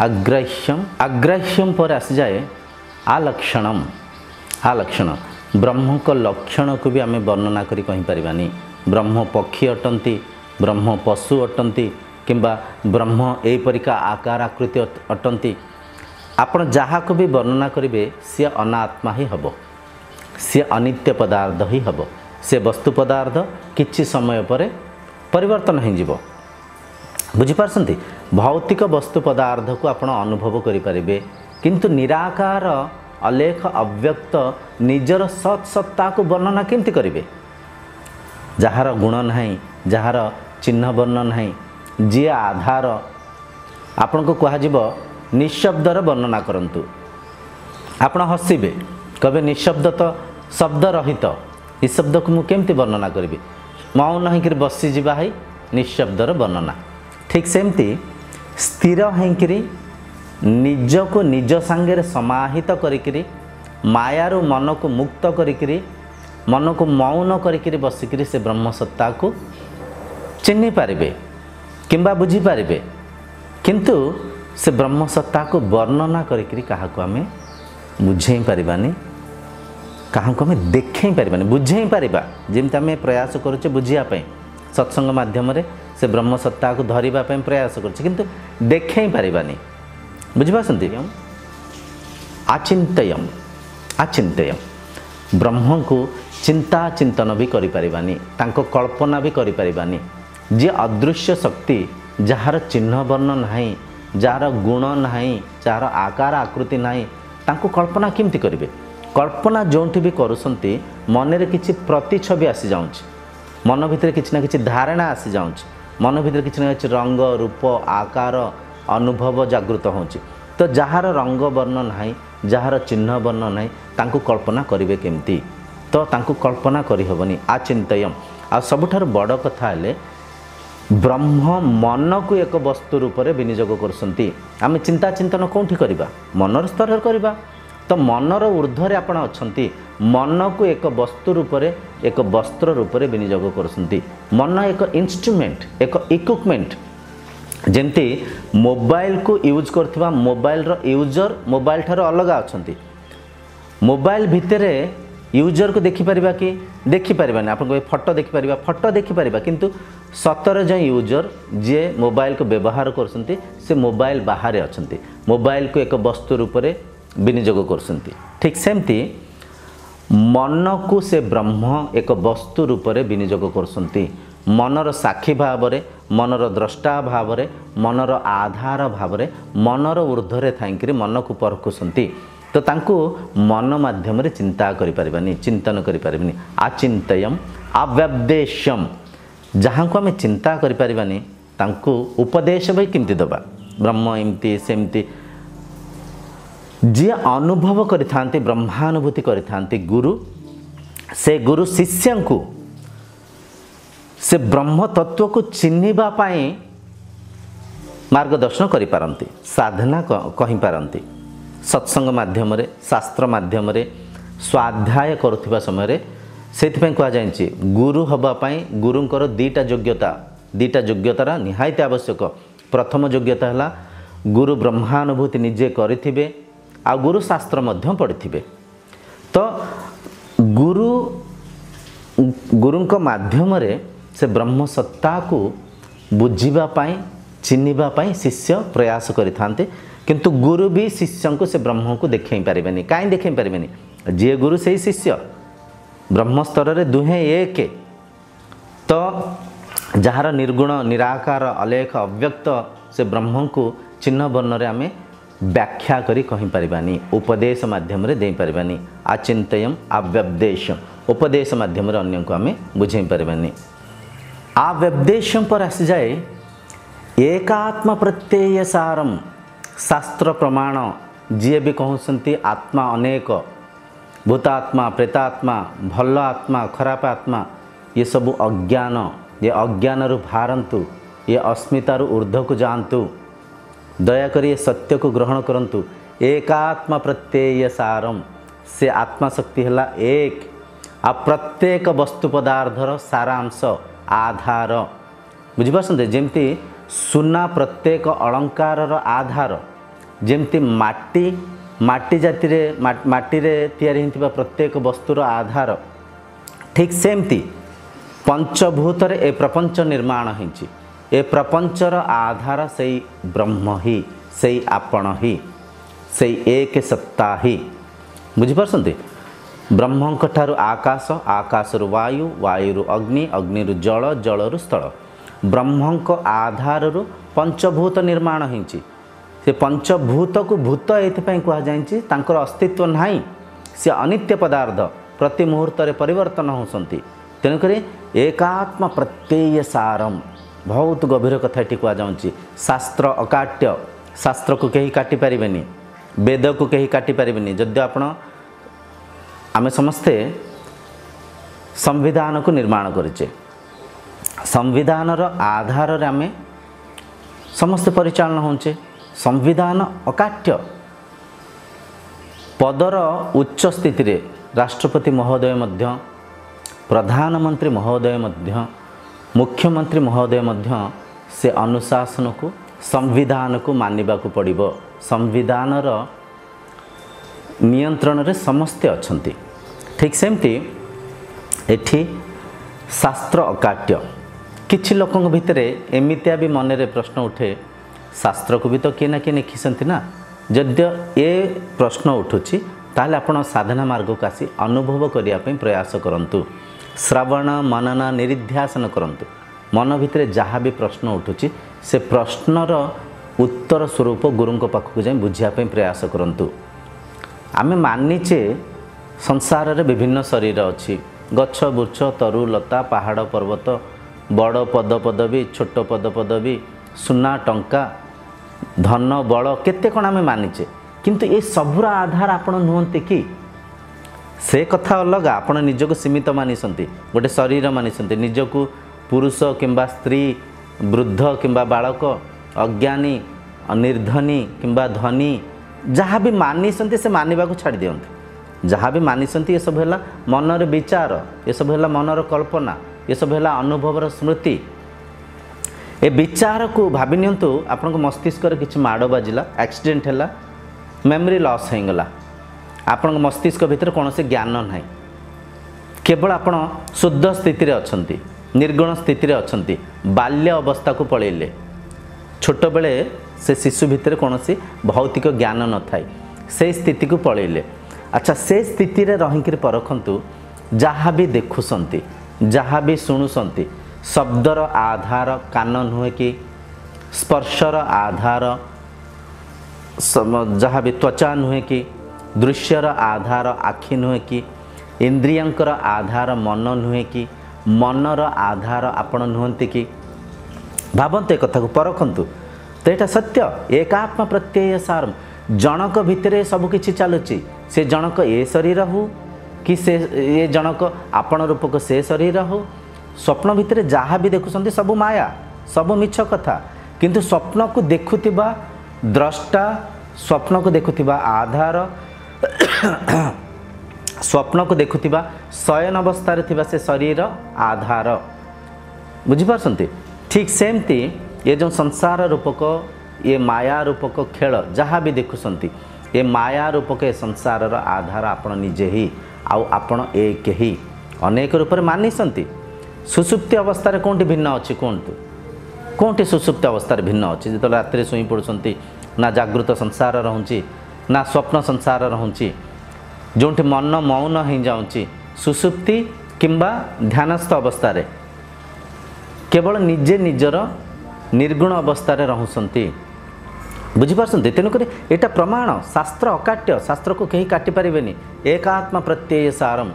अग्राह्यम पर आसी जाए आलक्षणम आलक्षण ब्रह्म को लक्षण को भी आम वर्णना करी कहि परिबानी ब्रह्म पक्षी अटंती ब्रह्म पशु अटंती किंबा ब्रह्म एई परिका आकार आकृति अटंती आपण जहाँ को भी वर्णना करेंगे सी अनात्मा ही हम सी अनित्य पदार्थ ही हम से वस्तु पदार्थ किछि समय पर परिवर्तन हो बुझीपारती भौतिक वस्तु पदार्थ को आपण अनुभव करें किंतु निराकार अलेख अव्यक्त निजर सत्सत्ता को वर्णना केमती करेंगे जार गुण नहीं जार चिन्ह वर्ण नहीं जी आधार आपण को कह निशब्दर वर्णना करंतु आपण हसिबे कबे निशब्द तो शब्द रहित इ शब्द को केमती वर्णना करी मौन होकर बसी जावा है निशब्दर वर्णना ठीक सेमती स्थिर होकर निज को निज सांगे समाहित करी मायारू मन को मुक्त करी मन को मौन करी बसिक से ब्रह्मसत्ता को चिन्ह पारे किंबा बुझी पारे किंतु से ब्रह्मसत्ता को वर्णना करी क्या आम बुझे पारिबानी क्या आम देखे पारिबानी बुझे पारिबा जेमती आम प्रयास करुचे बुझापी सत्संग माध्यम से ब्रह्मसत्ता को धरिबा पई प्रयास करुचे किंतु देखे पारिबानी बुझिपारछंती आचिंतयम आचिंतयम ब्रह्म को चिंता चिंतन भी करि पारिबानी तांको कल्पना भी करि पारिबानी जे अदृश्य शक्ति जार चिन्ह वर्ण नहीं जार गुण नहीं जार आकार आकृति नहीं तांको कल्पना केमती करेंगे कल्पना जोंठी भी करुसंती मन रे किछि प्रतिछवि आसी जाउछ मन भितर किछि ना किछि धारणा आसी जाउछ मन भितर किछि ना किछि रंग रूप आकार अनुभव जागृत होउछ तो जार रंग वर्ण नहीं जार चिन्ह वर्ण नहीं तांको कल्पना करेंगे केमती तो तांको कल्पना करि हबनी आचिंतयम आ सबुठार बड़ कथा हेले ब्रह्म मन को एक वस्तु रूप में विनियोग करसंती आम चिंता चिंतन कौटी करवा मनर स्तर करवा तो मनर ऊर्ध्वे आपण अच्छी मन को एक वस्तु रूप में एक वस्त्र रूप में विनियोग करसंती मन एक इंस्ट्रूमेंट एक इक्विपमेंट जेमती मोबाइल को यूज करथिबा मोबाइल रो यूजर मोबाइल ठार अलग अच्छी मोबाइल भितर यूजर को देखिपर कि देखिपर आप फोटो देखिपर फोटो देखिपर किंतु सतर जो यूजर जे मोबाइल को व्यवहार करसंती से मोबाइल बाहर अच्छी मोबाइल को एक वस्तु रूप में विनियोग करसंती ठीक सेमती मन को से ब्रह्म एक वस्तु रूप में विनियोग करसंती मनर साक्षी भाव में मनर द्रष्टा भाव में मनर आधार भाव में मनर ऊर्ध्वे थी मन को परखुंती तो तांको मन माध्यम रे चिंता करि परिबानी चिंतन करि परिबानी आचिंतयम अव्यवदेशम जहाँ को आम चिंता करि परिबानी तांको उपदेश भाई केमती दबा ब्रह्म एमती सेमती जी अनुभव करि थांती ब्रह्मानुभूति करि थांती गुरु शिष्य को से ब्रह्म तत्व को चिन्हिबा पाई मार्गदर्शन करि पारंती साधना कहि पारंती सत्संग माध्यम रे शास्त्र माध्यम रे स्वाध्याय करुवा समय से कहुई गुरु हवापाई गुरुंकर दीटा योग्यतार निहायती आवश्यक प्रथम योग्यता है गुरु ब्रह्मानुभूति निजे करें आ गुरु शास्त्र मध्य पढ़ी तो गुरुंक माध्यम रे से ब्रह्मसत्ता को बुझापी चिन्हवाई शिष्य प्रयास करें किंतु गुरु भी शिष्य को से ब्रह्म को देखे पारे कहीं देखे पारे जी गुरु से ही शिष्य ब्रह्म स्तर रे दुहे एक तो जार निर्गुण निराकार अलेख अव्यक्त से ब्रह्म को चिन्ह वर्ण रे आमे व्याख्या करी कहि परिबानी उपदेश माध्यम रे दे परिबानी आचिंतयम अव्यपदेशम उपदेश माध्यम रे अन्य को आमे बुझे परिबानी अव्यपदेशम पर आसी जाए एकात्म प्रत्यय सारम शास्त्र प्रमाण जी भी कहते आत्मा अनेक भूतात्मा प्रेतात्मा भल आत्मा खराब आत्मा ये सब अज्ञान ये अज्ञान रु भारंतु ये अस्मिता रु ऊर्ध्व को जानतु दयाकर ये सत्य को ग्रहण करंतु एकात्म प्रत्यय सारम से आत्मा शक्ति है एक आ प्रत्येक वस्तु पदार्थर सारांश आधार बुझिपारछन्ते जेमती सुना प्रत्येक अलंकार आधार जेमती माटी माटी जाति रे माटी रे तैयारी हिंतिबा प्रत्येक वस्तुर आधार ठीक सेमती पंचभूत रे ए प्रपंच निर्माण हिंची ए प्रपंचर आधार सेई ब्रह्म ही सेई आपण ही सेई एक सत्ता ही बुझिपारछन्ते ब्रह्मंक ठारु आकाश आकाश रु वायु वायु रु अग्नि अग्नि रु जल जल रु स्थल ब्रह्मंक आधार रु पंचभूत निर्माण हिंची से पंचभूत को भूत एथिपाई कहा जायछि तांकर अस्तित्व नाही से अनित्य पदार्थ प्रति मुहूर्त रे परिवर्तन होसंती तेणुकरी एकात्म प्रत्यय सारम बहुत गभीर कथाटी कहा जाउछि शास्त्र अकाट्य शास्त्र को कहीं काटी पारिबेनी वेद को कहीं काटी पारिबेनी जद्य आपण आमे समस्ते संविधान को निर्माण करिचे संविधान रो आधार रे आमे समस्त परिचालन होचे संविधान अकाट्य पदर उच्च स्थिति रे राष्ट्रपति महोदय मध्य प्रधानमंत्री महोदय मध्य मुख्यमंत्री महोदय मध्य से अनुशासन को संविधान को मानिबा को पड़िबो संविधान रो नियंत्रण रे समस्ते अछंती ठीक सेमती एठी शास्त्र अकाट्य किछि लोकंक भितरे एमितिया भी मन रे प्रश्न उठे शास्त्र को भी तो किए ना किए लिखिसंती ना जद्य ए प्रश्न उठुछि ताले आपण साधना मार्ग को आसी अनुभव करिया पे प्रयास करंतु श्रवण मनन निरिध्यासन करंतु मन भितरे जहाँ भी प्रश्न उठुछि से प्रश्नर उत्तर स्वरूप गुरुंक पाखक जाई बुझिया पे प्रयास करंतु आमे मानिचे संसार रे विभिन्न शरीर अछि गछ वृक्ष तरु लता पहाड़ पर्वत बड़ पद पदवी छोट पद पदवी सुना टंका धन बल केते कोन आमे मानिचे किंतु ए सबुरा आधार आपण नुहंते कि से कथा अलग आपण निजको सीमित मानिसंती गोटे शरीर मानिसंती निजको पुरुष किंबा स्त्री वृद्ध किंबा बालक अज्ञानी निर्धनी किंबा धनी जहाँ भी मानिसंती से मानिबा को छाड़ दियंती जहाँ भी मानिसंती ये सब है मनर विचार ये सब है मनर कल्पना ये सब है अनुभवर स्मृति ए विचार को भाभी नियंतु आपन मस्तिष्क किसी माड़ बाजिला एक्सीडेंट है मेमोरी लॉस हो गला आपण मस्तिष्क भितर कौन से ज्ञान ना केवल आपण शुद्ध स्थिति अच्छी निर्गुण स्थिति अच्छी बाल्य अवस्था को पलैले छोट बेले से शिशु भितर कौन सी भौतिक ज्ञान न थाए से स्थिति को पलैले अच्छा से स्थिति रे रहिकिर परखंतु जहाँ भी देखुसंती जहाँ भी शुणुसंती शब्दर आधार कान नुहे कि स्पर्शर आधार जहाँ भी त्वचा नुहे कि दृश्यर आधार आखि नुहे कि इंद्रियंकर आधार मन नुहे कि मनर आधार आपण नुहंती कि भावंतु ए कथा को परखंतु तो यहाँ सत्य एकात्म प्रत्यय सारम जनक भितरे सब किछि चलुची से जनक ए शरीर हो कि से ये जनक आपण रूपक से शरीर हो स्वप्न भितरे जहाँ भी देखुछंती सब माया सब मिछ कथा किंतु स्वप्न को देखुथिबा द्रष्टा स्वप्न को देखुथिबा आधार स्वप्न को देखुथिबा शयन अवस्था थिबा से शरीर आधार बुझिपारछंती ठीक सेमती ये जो संसार रूपक ये माया रूपक खेल जहाँ भी देखुछंती ये माया रूपक ये संसार आधार आपण निजे ही आपण एक ही अनेक रूप मानिसंती सुसुप्ति अवस्था कौटी भिन्न अच्छी कहतु कौटी सुसुप्ति अवस्था भिन्न अच्छी जो रात्रि शुई पड़ुंट ना जागृत संसार रोचे ना स्वप्न संसार रोचे जो मन मौन हो जाऊँगी सुसुप्ति किंबा ध्यानस्थ अवस्था केवल निजे निजर निर्गुण अवस्था रोचंती बुझिपारछन्ति तेणुक एटा प्रमाण शास्त्र अकाट्य शास्त्र को कहीं काटि पारिबेनी एकात्म प्रत्यय सारम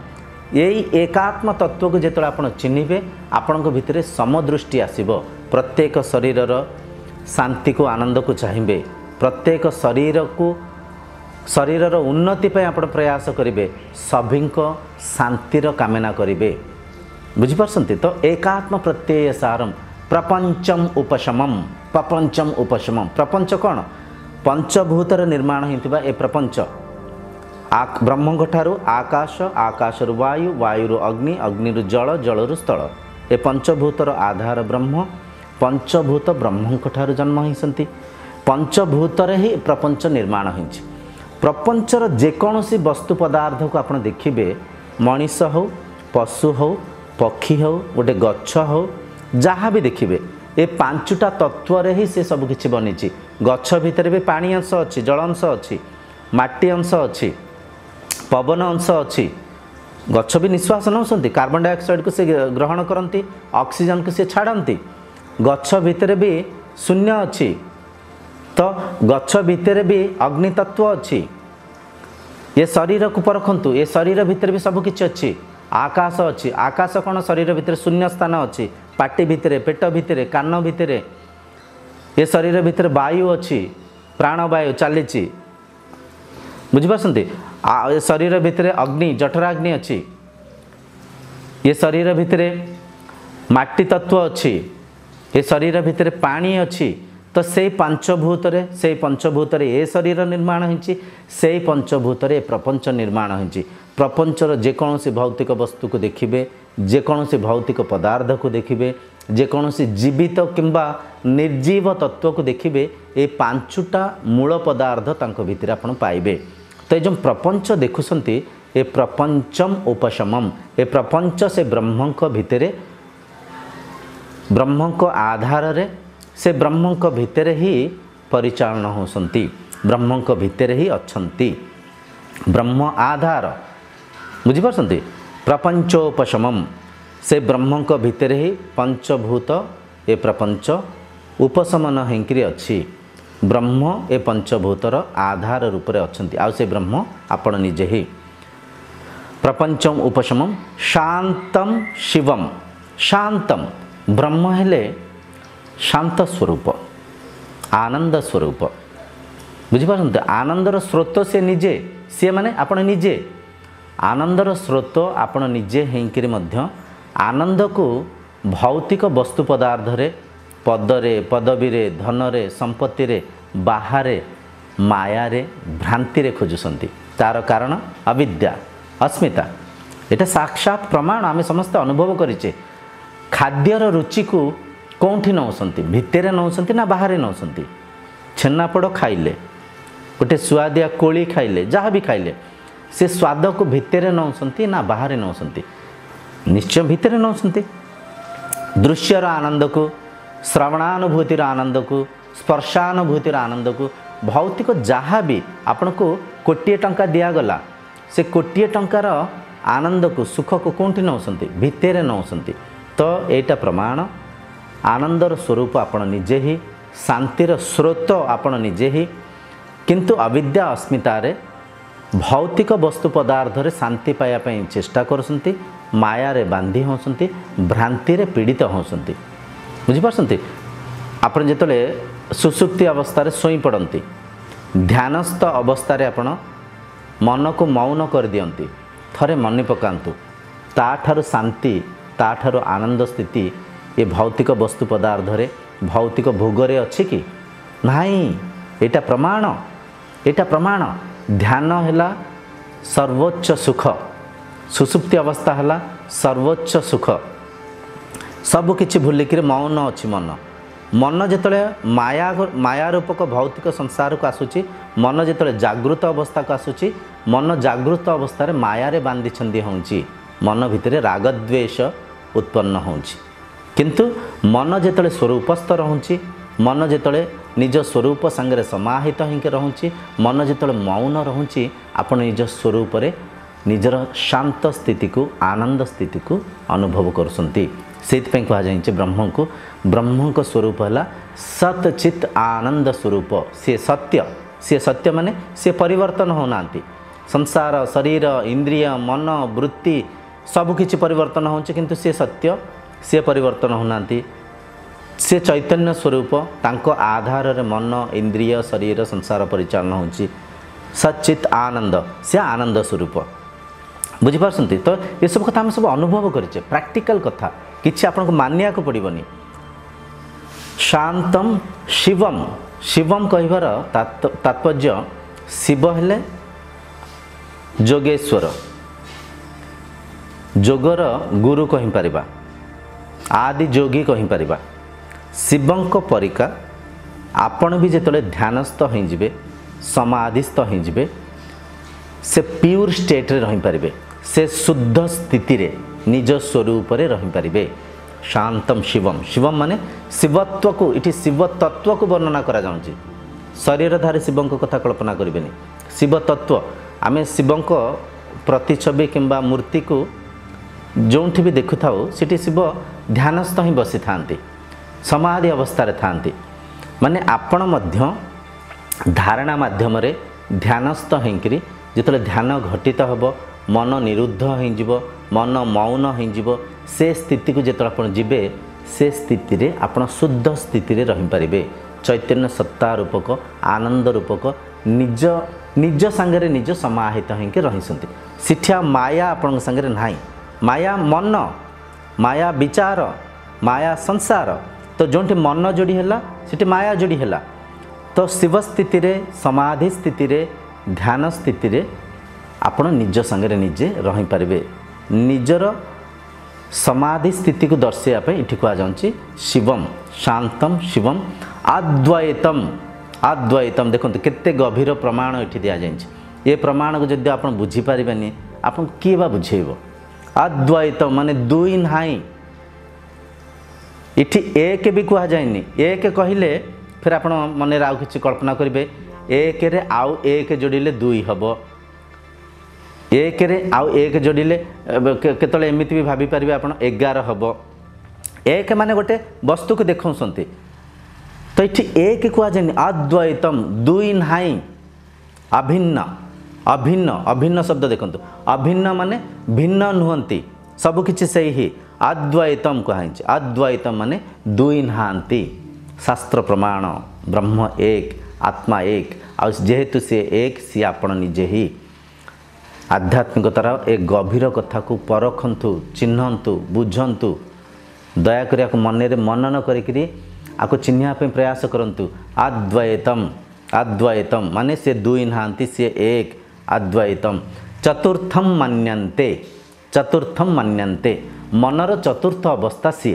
यही एकात्म तत्व को जेतले आपण चिन्हिबे आपण भितर समदृष्टि आसीबो प्रत्येक शरीरर शांति को आनंद को चाहिए प्रत्येक शरीरर उन्नति पे आपण प्रयास करेंगे सभी शांतिर कामना करेंगे बुझिपारछन्ति तो एकात्म प्रत्यय सारम प्रपंचम उपशमम प्रपंच कौन पंचभूतर निर्माण होता ए प्रपंच ब्रह्म ठारू आकाश आकाशरु वायु वायुरु अग्नि अग्निरु जल जलरु स्थल ए पंचभूतर आधार ब्रह्म पंचभूत ब्रह्म ठारू जन्म होती पंचभूतर ही प्रपंच निर्माण होती प्रपंचर जेकोसी वस्तु पदार्थ को आप देखिए मनीष हो पशु हो पक्षी हो गोटे गछ हो जहाँ भी देखिए ए पांचटा तत्व ही से सब किछि बनी गछ भितर भी पानी अंश अच्छी जल अंश अच्छी माटी अंश अच्छी पवन अंश अच्छी गछ भी निश्वास नौसती कार्बन डाइऑक्साइड को से ग्रहण करती ऑक्सीजन को से छाड़ती गछ भितर भी शून्य अच्छी तो गछ भितर भी अग्नि तत्व अच्छी ये शरीर को परखंतु ये शरीर भितर भी सब किछि अच्छी आकाश अच्छी आकाश कौन शरीर भितर शून्य स्थान अच्छी पाटी भितर पेट भितर कान भितर ये शरीर भितर वायु अच्छी प्राणवायु चली बुझिपारछन्ति ये शरीर भितर अग्नि जठराग्नि अच्छी ये शरीर भितर माटी तत्व अच्छी ये शरीर भितर पानी अच्छी तो से पंचभूत ए शरीर निर्माण होती से पंचभूत प्रपंच निर्माण होती प्रपंचर जेकोसी भौतिक वस्तु को देखिए जेकोसी भौतिक पदार्थ को देखिए जेकोसी जीवित किंबा निर्जीव तत्व को देखिए ये पांचटा मूल पदार्थ तांको भितर आपण पाइबे तो ये जो प्रपंच देखुंती ये प्रपंचम उपशमम ये प्रपंच से ब्रह्म भितर ब्रह्म को आधार रे से ब्रह्म भितर ही परिचालन होती ब्रह्म भितर ही अच्छन्ति ब्रह्म आधार बुझिपारछन्ति प्रपंचोपशमम से ब्रह्म भितर ही पंचभूत ए प्रपंच उपशमन होकरी अच्छी ब्रह्म ए पंचभूतर आधार रूप से अच्छन्ति आ से ब्रह्म आपण निजे ही प्रपंचम उपशमम शांतम शिवम शांतम ब्रह्म हेले शांत स्वरूप आनंद स्वरूप बुझिपारछन्ति आनंदर स्रोत से निजे सी माने आपण निजे आनंदर स्रोत आपण निजे हेकरी मध्य आनंद को भौतिक वस्तु पदार्थ रे पदरे पदवी रे धन रे संपत्ति रे बाहरे माया रे भ्रांति रे खोजुसंती तार कारण अविद्या अस्मिता एटा साक्षात प्रमाण आमे समस्त अनुभव करिचे खाद्यर रुचि को कौटी नौसंती भितर नौसंती ना बाहर नौसंती छेनापोड़ खाइले गोटे सुआदिया कोली खाइले जहाँ भी खाइले से स्वाद को भितर नौसंती ना बाहर नौसंती निश्चय भितर नौसंती दृश्यर आनंद को श्रवणानुभूतिर आनंद को स्पर्शानुभूतिर आनंद को भौतिक जहाँ भी आपण को कोटिए टंका दिगला से कोटिए टंकार आनंद को सुख को कौटी नौसंती भितर नौसंती तो एटा प्रमाण आनंदर स्वरूप आपण निजे ही शांतिर स्रोत आपण निजे ही किंतु अविद्या अस्मितारे भौतिक वस्तु पदार्थ रे शांति पाया पई चेष्टा करसंती माया रे बांधी होसंती भ्रांति रे पीड़ित होसंती बुझिपारसंती आपण जेतले सुसुप्ति अवस्था रे सोई पड़ंती ध्यानस्थ अवस्था रे आपण मन को मौन कर दियंती थरे मनि पकांतु ताठारु शांति ताठारु आनंद स्थिति ये भौतिक वस्तु पदार्थ रे भौतिक भोगरे अच्छी कि नहीं एटा प्रमाण ध्यान हैला सर्वोच्च सुख सुसुप्ति अवस्था हैला सर्वोच्च सुख सब किछि भूलिक मौन अच्छी मन मन जेतले माया रूपक भौतिक संसार को आसुची मन जेतले जागृत अवस्था को आसुची मन जागृत अवस्था रे माया रे बांधी छंदी होउची मन भितरे रागद्वेष उत्पन्न होउची किंतु मन जेतले स्वरूपस्थ रहूँची मन जेतले निज स्वरूप संगे समाहित होकर रहूँची मन जेतले मौन रहूँची आपण निज स्वरूप रे निजर शांत स्थिति को आनंद स्थिति को अनुभव करसंती से कहुचे ब्रह्म को ब्रह्म को स्वरूप है सत चित आनंद स्वरूप। सी सत्य माने सी परिवर्तन होना संसार शरीर इंद्रिय मन वृत्ति सबकि परिवर्तन होचे किंतु सी सत्य सी परिवर्तन होना से चैतन्य स्वरूप तांको आधार रे मन इंद्रिय शरीर संसार परिचालन होची सच्चित आनंद से आनंद स्वरूप बुझिपारसंती। तो ये सब कथा हम सब अनुभव करिचे प्रैक्टिकल कथा किछि आपन को मानिया को पड़िबनी। शांतम शिवम शिवम कहिबार तात्पर्य शिव हेले जोगेश्वर जोगर गुरु कहि परिबा आदि जोगी कहि परिबा। शिवंक परिका आपण भी जेतले ध्यानस्थ हो जिवे समाधिस्थ हो जिवे से प्योर स्टेट रे रहि परिबे से शुद्ध स्थिति रे निज स्वरूप रे रहि परिबे। शांतम शिवम शिवम माने शिवत्व को इठी शिव तत्व को वर्णना करा जाउची शरीरधारी शिवंक कथा कल्पना करिबेनी। शिव तत्व आमे शिवंक प्रतिछवि किंबा मूर्ति को जोंठी भी देखु थाओ सिटी शिव ध्यानस्थ ही बसी थांती समाधि अवस्था रे थांती माने आपण मध्य धारणा माध्यम रे ध्यानस्थ होइकरी जितले ध्यान घटित हबो मन निरुद्ध हो जिवो मन मौन हो जिवो से स्थिति को जेतले आपण जिबे से स्थिति रे आपण शुद्ध स्थिति रे रहि परिबे। चैतन्य सत्ता रूपक आनंद रूपक निज निज संगे निज समाहित होइके रहिसंती सिठिया माया आपण संगे नाही माया मन माया विचार माया संसार तो जोंठी मन जोड़ी हैला सिटी माया जोड़ी हैला। तो शिव स्थिति रे समाधि स्थिति रे ध्यान स्थिति रे आपण निज संगे निजे रहि परिबे। निजर समाधि स्थिति को दर्शाइबा पे इठी कुआ जाउची शिवम शांतम शिवम अद्वैतम अद्वैतम। देखंतु केते गभीर प्रमाण इठी दिया जाइछ। ए प्रमाण को जदि आपण बुझी परिबेनी आपण की बा बुझेइबो। अद्वैतम माने दुई नाही इठी एक भी कह जाएनि एक कहले फिर आप मन आउ कि कल्पना करेंगे एक रे आउ एक जोड़िले दुई हम एक रे आउ एक जोड़िले केतले एमिति भी भाभी पारे आप 11 हम एक माने गोटे वस्तु को देखते तो ये एक कह जाए अद्वैतम दुई नाई अभिन्न अभिन्न अभिन्न शब्द देखो अभिन्न माने भिन्न नुहंती सबकि से ही अद्वैतम कहुचे। अद्वैतम माने दुई नहांती शास्त्र प्रमाण ब्रह्म एक आत्मा एक आ जेहेतु से एक सी आपण निजे ही आध्यात्मिकतार एक गभीर कथा को परखंतु चिन्हंतु बुझंतु दयाकोरी मन रे मनन करिकरी आको चिन्हिया पे प्रयास करंतु। अद्वैतम अद्वैतम माने से दुई नहांती से एक अद्वैतम। चतुर्थम मन्यन्ते मनर चतुर्थ अवस्था सी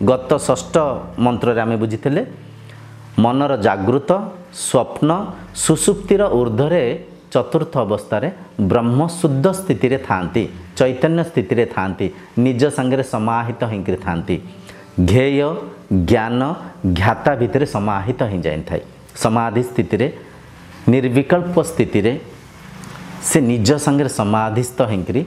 गत षष्ठ मंत्र रे आमे बुझिथिले मनर जागृत स्वप्न सुसुप्तिर ऊर्ध्वरे चतुर्थ अवस्था रे ब्रह्म शुद्ध स्थिति रे थांती चैतन्य स्थिति रे थांती निज संगे समाहित होइकरी थांती ध्येय ज्ञान ज्ञाता भितर समाहित हो जाए थाए। समाधि स्थिति रे निर्विकल्प स्थिति रे से निज संगे समाधिस्थ होइकरी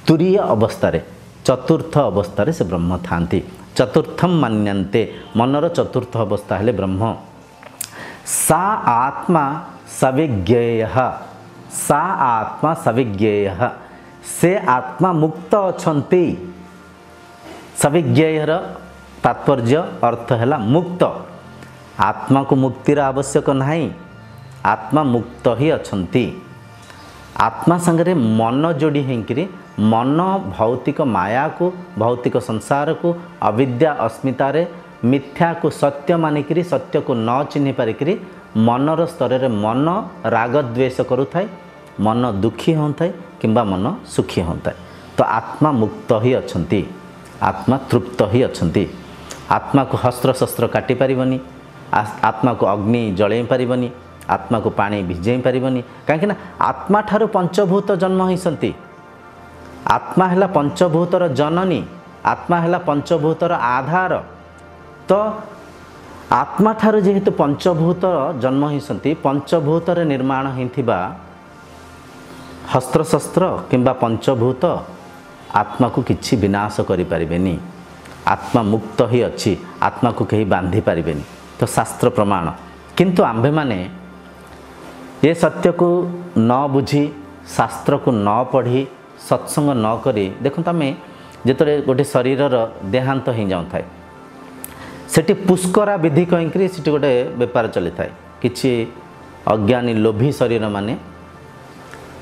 तुरीय अवस्था रे चतुर्थ अवस्था रे से ब्रह्म थांती। चतुर्थम मन्यन्ते मनर चतुर्थ अवस्था हेले ब्रह्म। सा आत्मा सविज्ञेयः सा आत्मा सविज्ञेयः से आत्मा मुक्त अछंती। सविज्ञेयर तात्पर्य अर्थ है मुक्त आत्मा को मुक्तिर आवश्यक नहीं आत्मा मुक्त ही अछंती। आत्मा संगे मन जोड़ी होकरी मन भौतिक माया को भौतिक संसार को अविद्या अस्मितारे मिथ्या को सत्य मानिकी सत्य को न चिन्ह पारिकी मनर स्तर रे मन राग द्वेष करुए मन दुखी होता है किंबा मन सुखी होता है। तो आत्मा मुक्त ही अछंती आत्मा तृप्त ही अछंती। आत्मा को हस्त्र शस्त्र काटी पारिबनी आत्मा को अग्नि जलई पारिबनी आत्मा को पानी भिजई पारिबनी कहीं आत्मा ठारू पंचभूत जन्म होइसंती। आत्मा है पंचभूतर जननी आत्मा है पंचभूतर आधार। तो आत्मा ठारू जेहेतु पंचभूत जन्म होइसंती पंचभूतर निर्माण होइथिबा हस्त्र शस्त्र किंबा पंचभूत आत्मा को किछि विनाश करि परिबेनी। आत्मा मुक्त ही अच्छी आत्मा को कहीं बांधि पारिबेनी तो शास्त्र प्रमाण किंतु आंभे माने ये सत्य को न बुझी शास्त्र को न पढ़ी सत्संग न करी देखो आम जिते गोटे शरीर देहांत हो जाऊ थाए सेठी पुष्करा विधि कहीं से गोटे बेपार चली थाए किछि अज्ञानी लोभी शरीर माने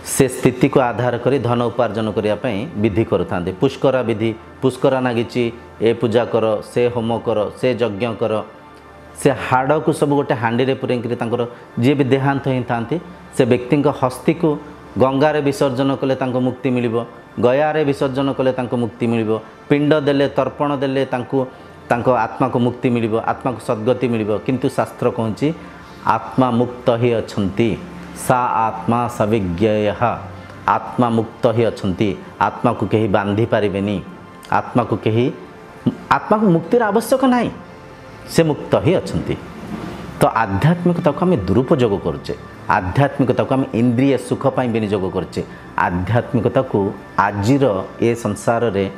से स्थिति को आधार करी धन उपार्जन करने विधि करुता पुष्करा विधि पुष्करा नागिची ए पूजा कर से होम कर से यज्ञ कर से हाड़ को सब गोटे हांडी पुरेक जी भी देहांत ही था से व्यक्ति हस्ती को गंगारे विसर्जन कले मुक्ति मिल गयारे विसर्जन कले मुक्ति मिल पिंड देले तर्पण देले आत्मा को मुक्ति मिल आत्मा को सद्गति मिल किंतु शास्त्र कहूँ आत्मा मुक्त ही अच्छी सा आत्मा सविज्ञेय आत्मा मुक्त ही अच्छी आत्मा को कहीं बांधि पारिबेनी आत्मा को मुक्तिर आवश्यक नहीं से मुक्त ही अच्छी तो आध्यात्मिकता को आम दुरुपयोग करुचे आध्यात्मिकता को आम इंद्रिय सुख पाई विनियोग करुचे आध्यात्मिकता को आजिर ए संसार रे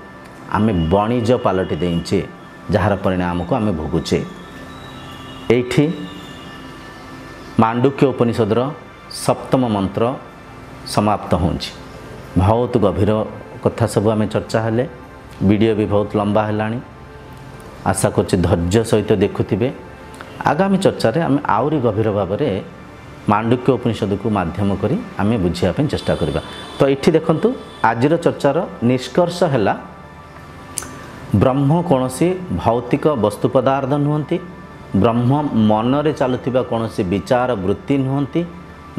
आम वणिज पलटि देचे जार परिणाम को आम भोगुचे एठी मांडुक्य उपनिषदर सप्तम मंत्र समाप्त होउछि बहुत गभीर कथा सब आम चर्चा हेले वीडियो भी बहुत लंबा है आशा कर धैर्य सहित देखुथिबे आगामी चर्चा रे आम आउरी गभीर भाव में मांडुक्य उपनिषद को माध्यम करी आम बुझापी चेष्टा करबा तो ये देखंतु आजिर चर्चार निष्कर्ष है ब्रह्म कौनसी भौतिक वस्तु पदार्थ नुहंती ब्रह्म मन रे चलुथिबा कौनसी विचार वृत्ति नुहंती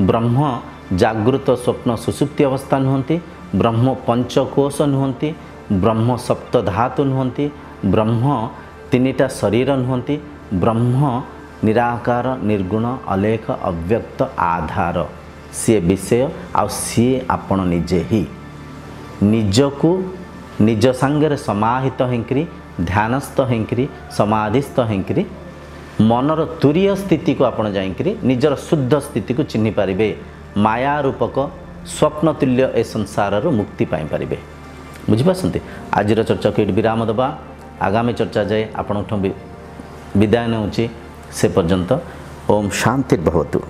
ब्रह्म जागृत स्वप्न सुसुप्ति अवस्था नुहंती ब्रह्म पंचकोश नुहंती ब्रह्म सप्त धातु नुहंती ब्रह्म तीनिटा शरीर नुहंती ब्रह्म निराकार निर्गुण अलेख अव्यक्त आधार सी विषय आ सी आपण निजे ही निजको निज सांगे समाहित होकरी ध्यानस्थ होकरी समाधिस्थ होकरी मनर तुरीय स्थिति को आपण जाइकरी निजर शुद्ध स्थिति को चिन्हि पारिबे माया रूपक स्वप्न तुल्य ए संसार मुक्ति पाई पारिबे बुझिपारछन्ते आजिर चर्चा को ये विराम दबा आगामी चर्चा जाए आपण विदाय नेउछि से पर्यंत ओम शांति भवतु।